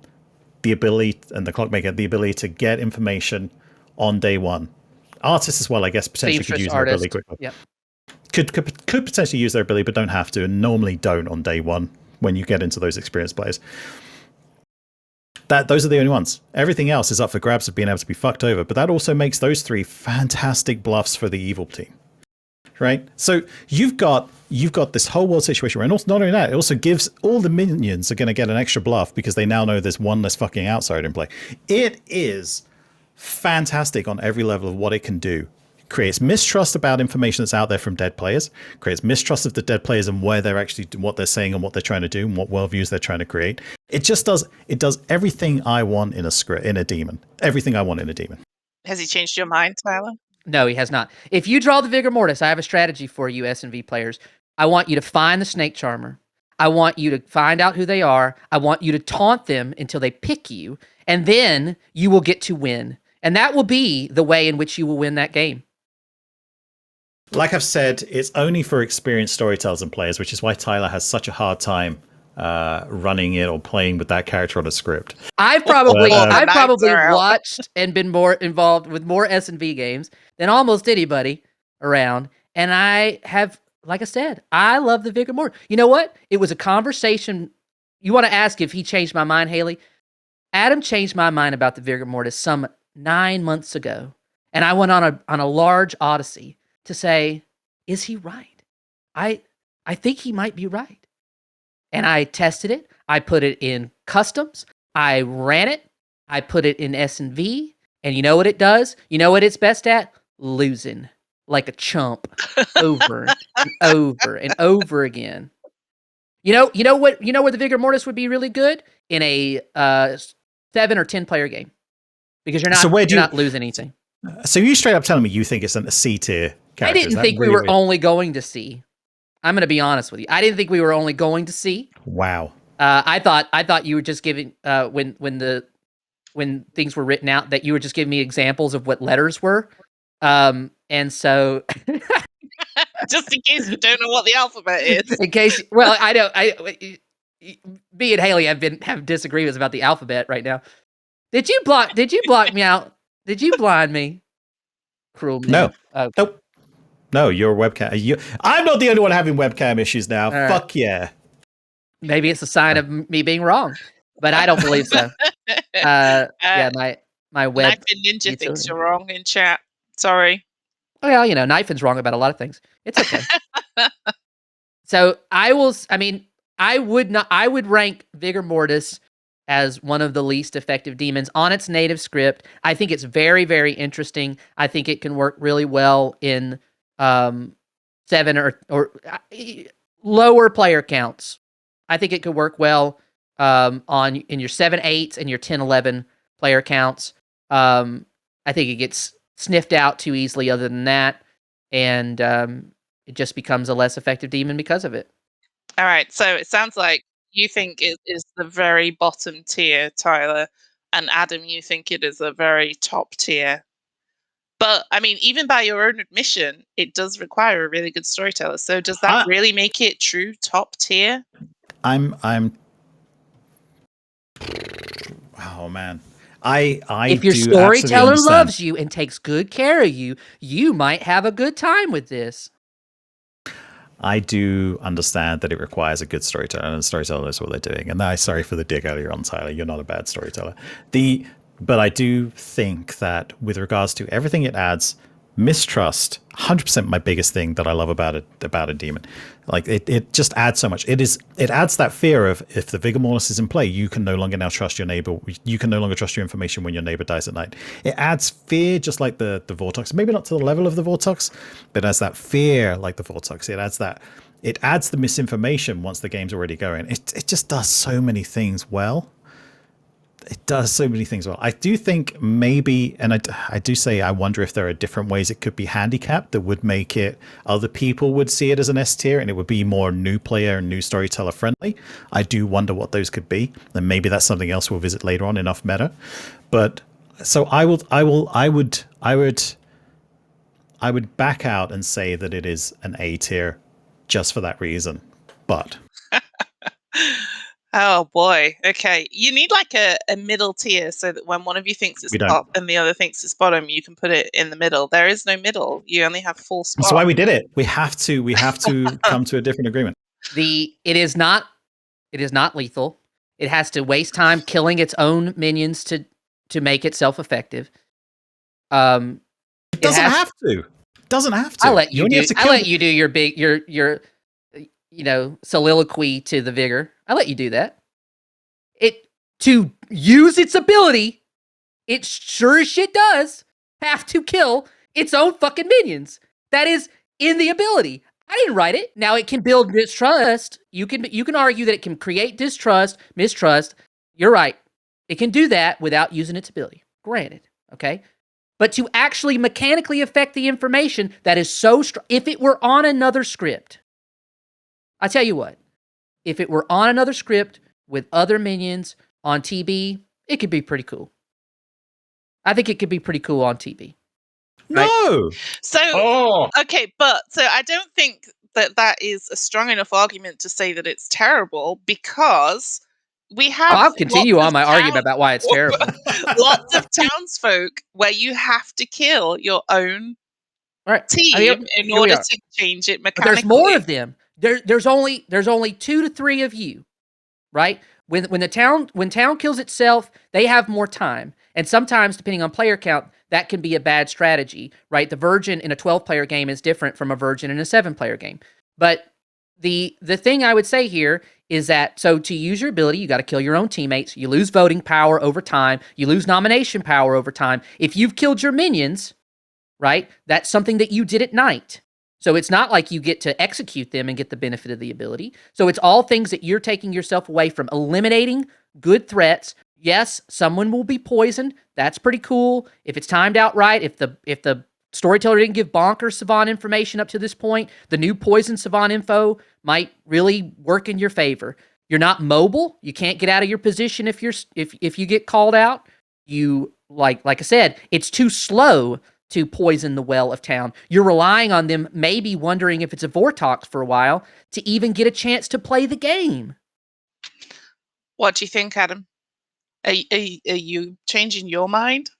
the ability, and the Clockmaker, the ability to get information on day 1. Artists as well, I guess, potentially could use their ability quickly. Yep. Could potentially use their ability, but don't have to, and normally don't on day 1 when you get into those experienced players. Those are the only ones. Everything else is up for grabs of being able to be fucked over, but that also makes those 3 fantastic bluffs for the evil team. Right? So you've got this whole world situation where, and also, not only that, it also gives all the minions are going to get an extra bluff because they now know there's one less fucking outsider in play. It is fantastic on every level of what it can do. Creates mistrust about information that's out there from dead players, creates mistrust of the dead players and where they're actually, what they're saying and what they're trying to do and what worldviews they're trying to create. It does everything I want in a demon. Everything I want in a demon. Has he changed your mind, Tyler? No, he has not. If you draw the Vigor Mortis, I have a strategy for you, S&V players. I want you to find the Snake Charmer. I want you to find out who they are. I want you to taunt them until they pick you, and then you will get to win. And that will be the way in which you will win that game. Like I've said, it's only for experienced storytellers and players, which is why Tyler has such a hard time running it or playing with that character on a script. I've probably watched and been more involved with more S&V games than almost anybody around, and I have, like I said, I love the Vigor Mortis. You know what? It was a conversation. You want to ask if he changed my mind, Hayley? Adam changed my mind about the Vigor Mortis some 9 months ago, and I went on a large odyssey to say, is he right? I think he might be right. And I tested it. I put it in customs. I ran it. I put it in S&V, and you know what it does? You know what it's best at? Losing like a chump over and over and over again. You know where the Vigor Mortis would be really good? In a 7 or 10 player game. Because you're not losing anything. So you straight up telling me you think it's a C tier character? I didn't think we were only going to C. I'm going to be honest with you. I didn't think we were only going to C. Wow. I thought you were just giving when things were written out that you were just giving me examples of what letters were. And so just in case you don't know what the alphabet is. In case, well, I don't. Me and Hayley have disagreements about the alphabet right now. Did you block me out? Did you blind me? Cruel man. No. Okay. Nope. No, your webcam. I'm not the only one having webcam issues now. Right. Fuck yeah. Maybe it's a sign of me being wrong, but I don't believe so. Yeah, my web. Knife and Ninja thinks you're wrong in chat. Sorry. Well, Knife's wrong about a lot of things. It's okay. So I would rank Vigor Mortis as one of the least effective demons on its native script. I think it's very, very interesting. I think it can work really well in 7 or lower player counts. I think it could work well in your 7/8 and your 10/11 player counts. I think it gets sniffed out too easily other than that, and it just becomes a less effective demon because of it. All right, so it sounds like you think it is the very bottom tier, Tyler, and Adam, you think it is a very top tier. But I mean, even by your own admission, it does require a really good storyteller. So does that really make it true top tier? I'm oh man. If your storyteller loves you and takes good care of you, you might have a good time with this. I do understand that it requires a good storyteller, and the storyteller knows what they're doing. And I'm sorry for the dig earlier on, Tyler. You're not a bad storyteller. But I do think that with regards to everything it adds, mistrust, 100% my biggest thing that I love about a demon. Like it just adds so much. It adds that fear of, if the Vigor Mortis is in play, you can no longer now trust your neighbor. You can no longer trust your information when your neighbor dies at night. It adds fear, just like the Vortex. Maybe not to the level of the Vortex, but it adds that fear like the Vortex. It adds the misinformation once the game's already going. It just does so many things well. It does so many things well. I do think maybe, and I do say, I wonder if there are different ways it could be handicapped that would make it, other people would see it as an S tier, and it would be more new player and new storyteller friendly. I do wonder what those could be, and maybe that's something else we'll visit later on in Off Meta. But so I would back out and say that it is an A tier just for that reason. But oh boy. Okay. You need like a middle tier so that when one of you thinks it's top and the other thinks it's bottom, you can put it in the middle. There is no middle. You only have full spots. That's why we did it. We have to come to a different agreement. It is not lethal. It has to waste time killing its own minions to make itself effective. It doesn't have to. It doesn't have to. I let you do your big your soliloquy to the Vigor. I let you do that. It to use its ability, it sure as shit does have to kill its own fucking minions. That is in the ability. I didn't write it. Now it can build distrust. You can argue that it can create distrust, mistrust. You're right. It can do that without using its ability. Granted, okay? But to actually mechanically affect the information, that is so strong. If it were on another script, I tell you what, if it were on another script with other minions on TB, it could be pretty cool. I think it could be pretty cool on TB. Right? No. So, okay, but so I don't think that is a strong enough argument to say that it's terrible, because we have. I'll continue on my argument about why it's terrible. Lots of townsfolk where you have to kill your own team in order to change it mechanically. But there's more of them. There's only 2 to 3 of you, right? When town kills itself, they have more time, and sometimes depending on player count, that can be a bad strategy, right? The Virgin in a 12-player game is different from a Virgin in a 7-player game. But the thing I would say here is that, so to use your ability, you got to kill your own teammates. You lose voting power over time. You lose nomination power over time. If you've killed your minions, right, that's something that you did at night. So it's not like you get to execute them and get the benefit of the ability. So it's all things that you're taking yourself away from, eliminating good threats. Yes, someone will be poisoned. That's pretty cool. If it's timed out right, if the storyteller didn't give bonkers Savant information up to this point, the new poison Savant info might really work in your favor. You're not mobile. You can't get out of your position if you get called out. You like I said, it's too slow to poison the well of town. You're relying on them, maybe wondering if it's a Vortox for a while, to even get a chance to play the game. What do you think, Adam? Are you changing your mind?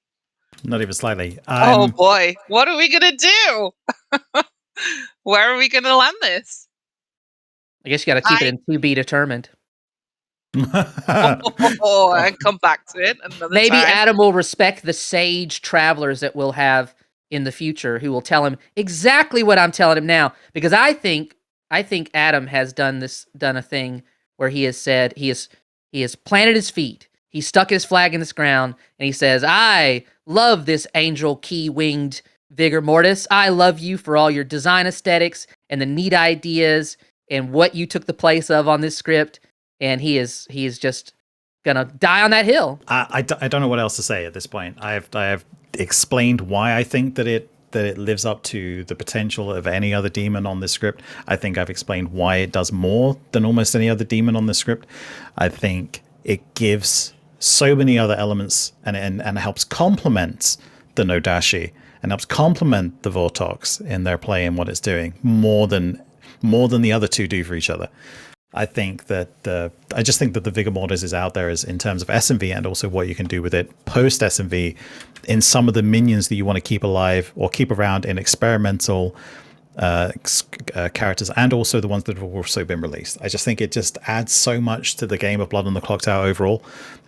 Not even slightly. Oh boy, what are we gonna do? Where are we gonna land this? I guess you got to keep it in to be determined. And come back to it another Maybe time. Adam will respect the sage travelers that we'll have in the future, who will tell him exactly what I'm telling him now. Because I think Adam has done a thing where he has said he has planted his feet. He stuck his flag in this ground, and he says, "I love this angel key-winged Vigor Mortis. I love you for all your design aesthetics and the neat ideas and what you took the place of on this script." And he is just gonna die on that hill. I don't know what else to say at this point. I have explained why I think that it lives up to the potential of any other demon on this script. I think I've explained why it does more than almost any other demon on this script. I think it gives so many other elements and helps complement the Nodashi and helps complement the Vortox in their play and what it's doing more than the other two do for each other. I think that I just think that the Vigor Mortis is out there as in terms of SMV and also what you can do with it post SMV in some of the minions that you want to keep alive or keep around in experimental characters, and also the ones that have also been released. I just think it just adds so much to the game of Blood on the Clocktower overall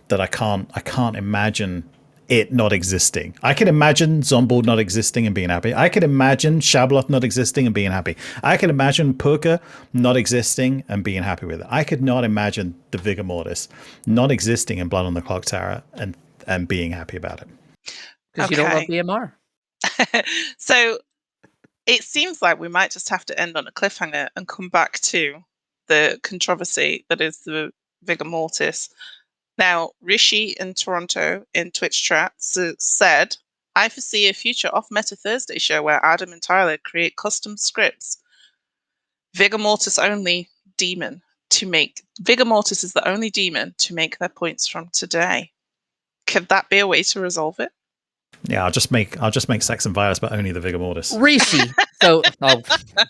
that I can't imagine it not existing. I can imagine Zombold not existing and being happy. I can imagine Shabloth not existing and being happy. I can imagine Purka not existing and being happy with it. I could not imagine the Vigor Mortis not existing in Blood on the Clocktower and being happy about it. Because you don't love BMR. So it seems like we might just have to end on a cliffhanger and come back to the controversy that is the Vigor Mortis. Now, Rishi in Toronto in Twitch chat said, "I foresee a future off-meta Thursday show where Adam and Tyler create custom scripts. Vigor Mortis only demon to make... Vigor Mortis is the only demon to make their points from today." Could that be a way to resolve it? Yeah, I'll just make Sects Violets, but only the Vigor Mortis. Rishi. So,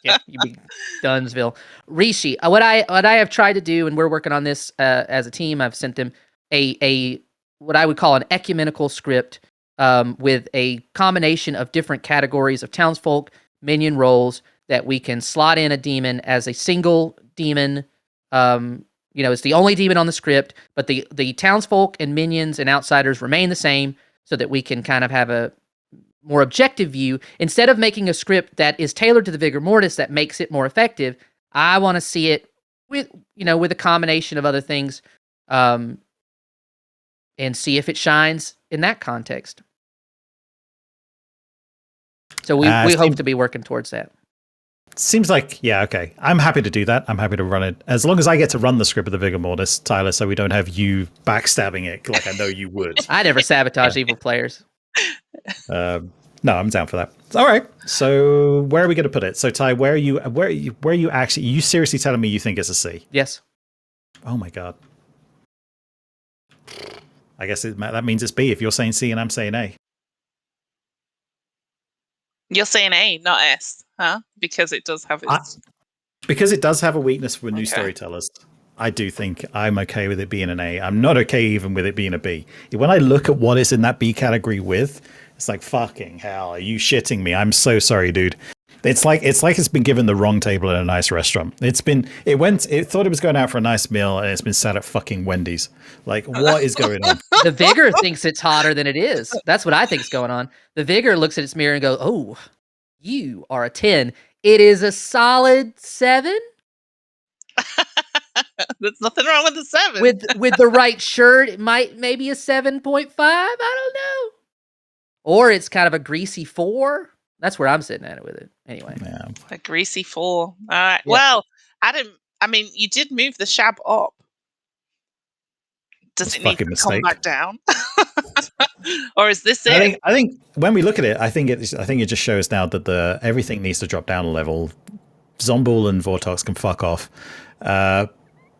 yeah, you be Dunsville. Rishi, what I have tried to do, and we're working on this as a team. I've sent them a what I would call an ecumenical script with a combination of different categories of townsfolk, minion roles that we can slot in a demon as a single demon. It's the only demon on the script, but the townsfolk and minions and outsiders remain the same, so that we can kind of have a more objective view. Instead of making a script that is tailored to the Vigor Mortis that makes it more effective, I want to see it with a combination of other things, and see if it shines in that context. So we hope to be working towards that. Seems like, yeah, okay. I'm happy to do that. I'm happy to run it. As long as I get to run the script of the Vigor Mortis, Tyler, so we don't have you backstabbing it like I know you would. I never sabotage evil players. No, I'm down for that. All right. So where are we going to put it? So Ty, where are you actually, are you seriously telling me you think it's a C? Yes. Oh my God. I guess that means it's B if you're saying C and I'm saying A. You're saying A, not S, huh? Because it does have its... Because it does have a weakness for new storytellers. I do think I'm okay with it being an A. I'm not okay even with it being a B. When I look at what it's in that B category with, it's like, fucking hell, are you shitting me? I'm so sorry, dude. It's like it's been given the wrong table at a nice restaurant. It thought it was going out for a nice meal and it's been sat at fucking Wendy's. Like, what is going on? The Vigor thinks it's hotter than it is. That's what I think's going on. The Vigor looks at its mirror and goes, "Oh, you are a 10. It is a solid 7." There's nothing wrong with the 7. With the right shirt, it might maybe a 7.5. I don't know. Or it's kind of a greasy 4. That's where I'm sitting at it with it. Anyway. Yeah. A greasy 4. All right. Yeah. Well, Adam, I mean, you did move the shab up. Does That's it a need to fucking mistake. come back down? Or is this it? I think when we look at it, I think it just shows now that everything needs to drop down a level. Zombuul and Vortox can fuck off. Purka,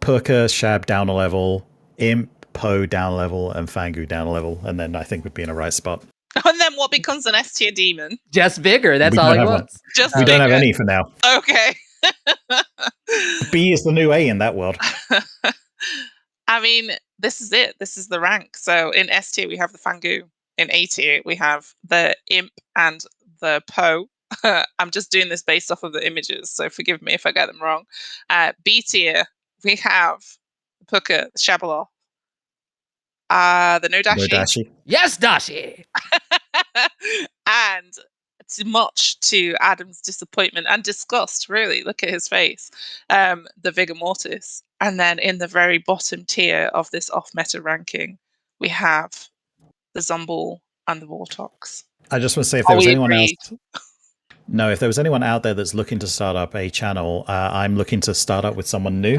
Shab down a level. Imp, Poe down a level, and Fangu down a level, and then I think we'd be in a right spot. And then what becomes an S tier demon? Just bigger. That's We all don't he have wants. Just We don't have bigger. any for now. Okay. B is the new A in that world. I mean, this is it. This is the rank. So in S tier, we have the Fangu. In A tier, we have the Imp and the Poe. I'm just doing this based off of the images, so forgive me if I get them wrong. B tier, we have the Puka, the Shabaloth, the Nodashi. Nodashi. Yes, Dashi. And much to Adam's disappointment and disgust, really, look at his face, the Vigor Mortis. And then in the very bottom tier of this off-meta ranking, we have the Zombuul and the Vortox. I just want to say, if there Are was we anyone agreed? else... No, if there was anyone out there that's looking to start up a channel, I'm looking to start up with someone new.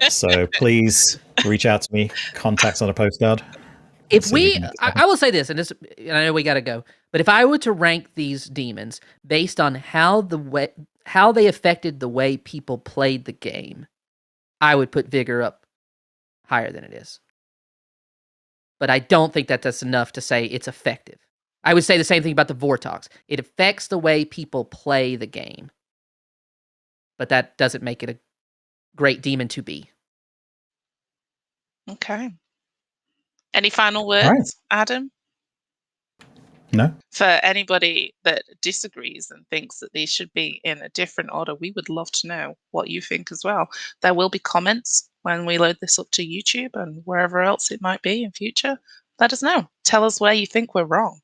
So please reach out to me. Contacts on a postcard. If So we we, can make I will say this, and I know we got to go, but if I were to rank these demons based on how they affected the way people played the game, I would put Vigor up higher than it is. But I don't think that that's enough to say it's effective. I would say the same thing about the Vortox. It affects the way people play the game, but that doesn't make it a great demon to be. Okay. Any final words, Right. Adam? No? For anybody that disagrees and thinks that these should be in a different order, we would love to know what you think as well. There will be comments when we load this up to YouTube and wherever else it might be in future. Let us know. Tell us where you think we're wrong.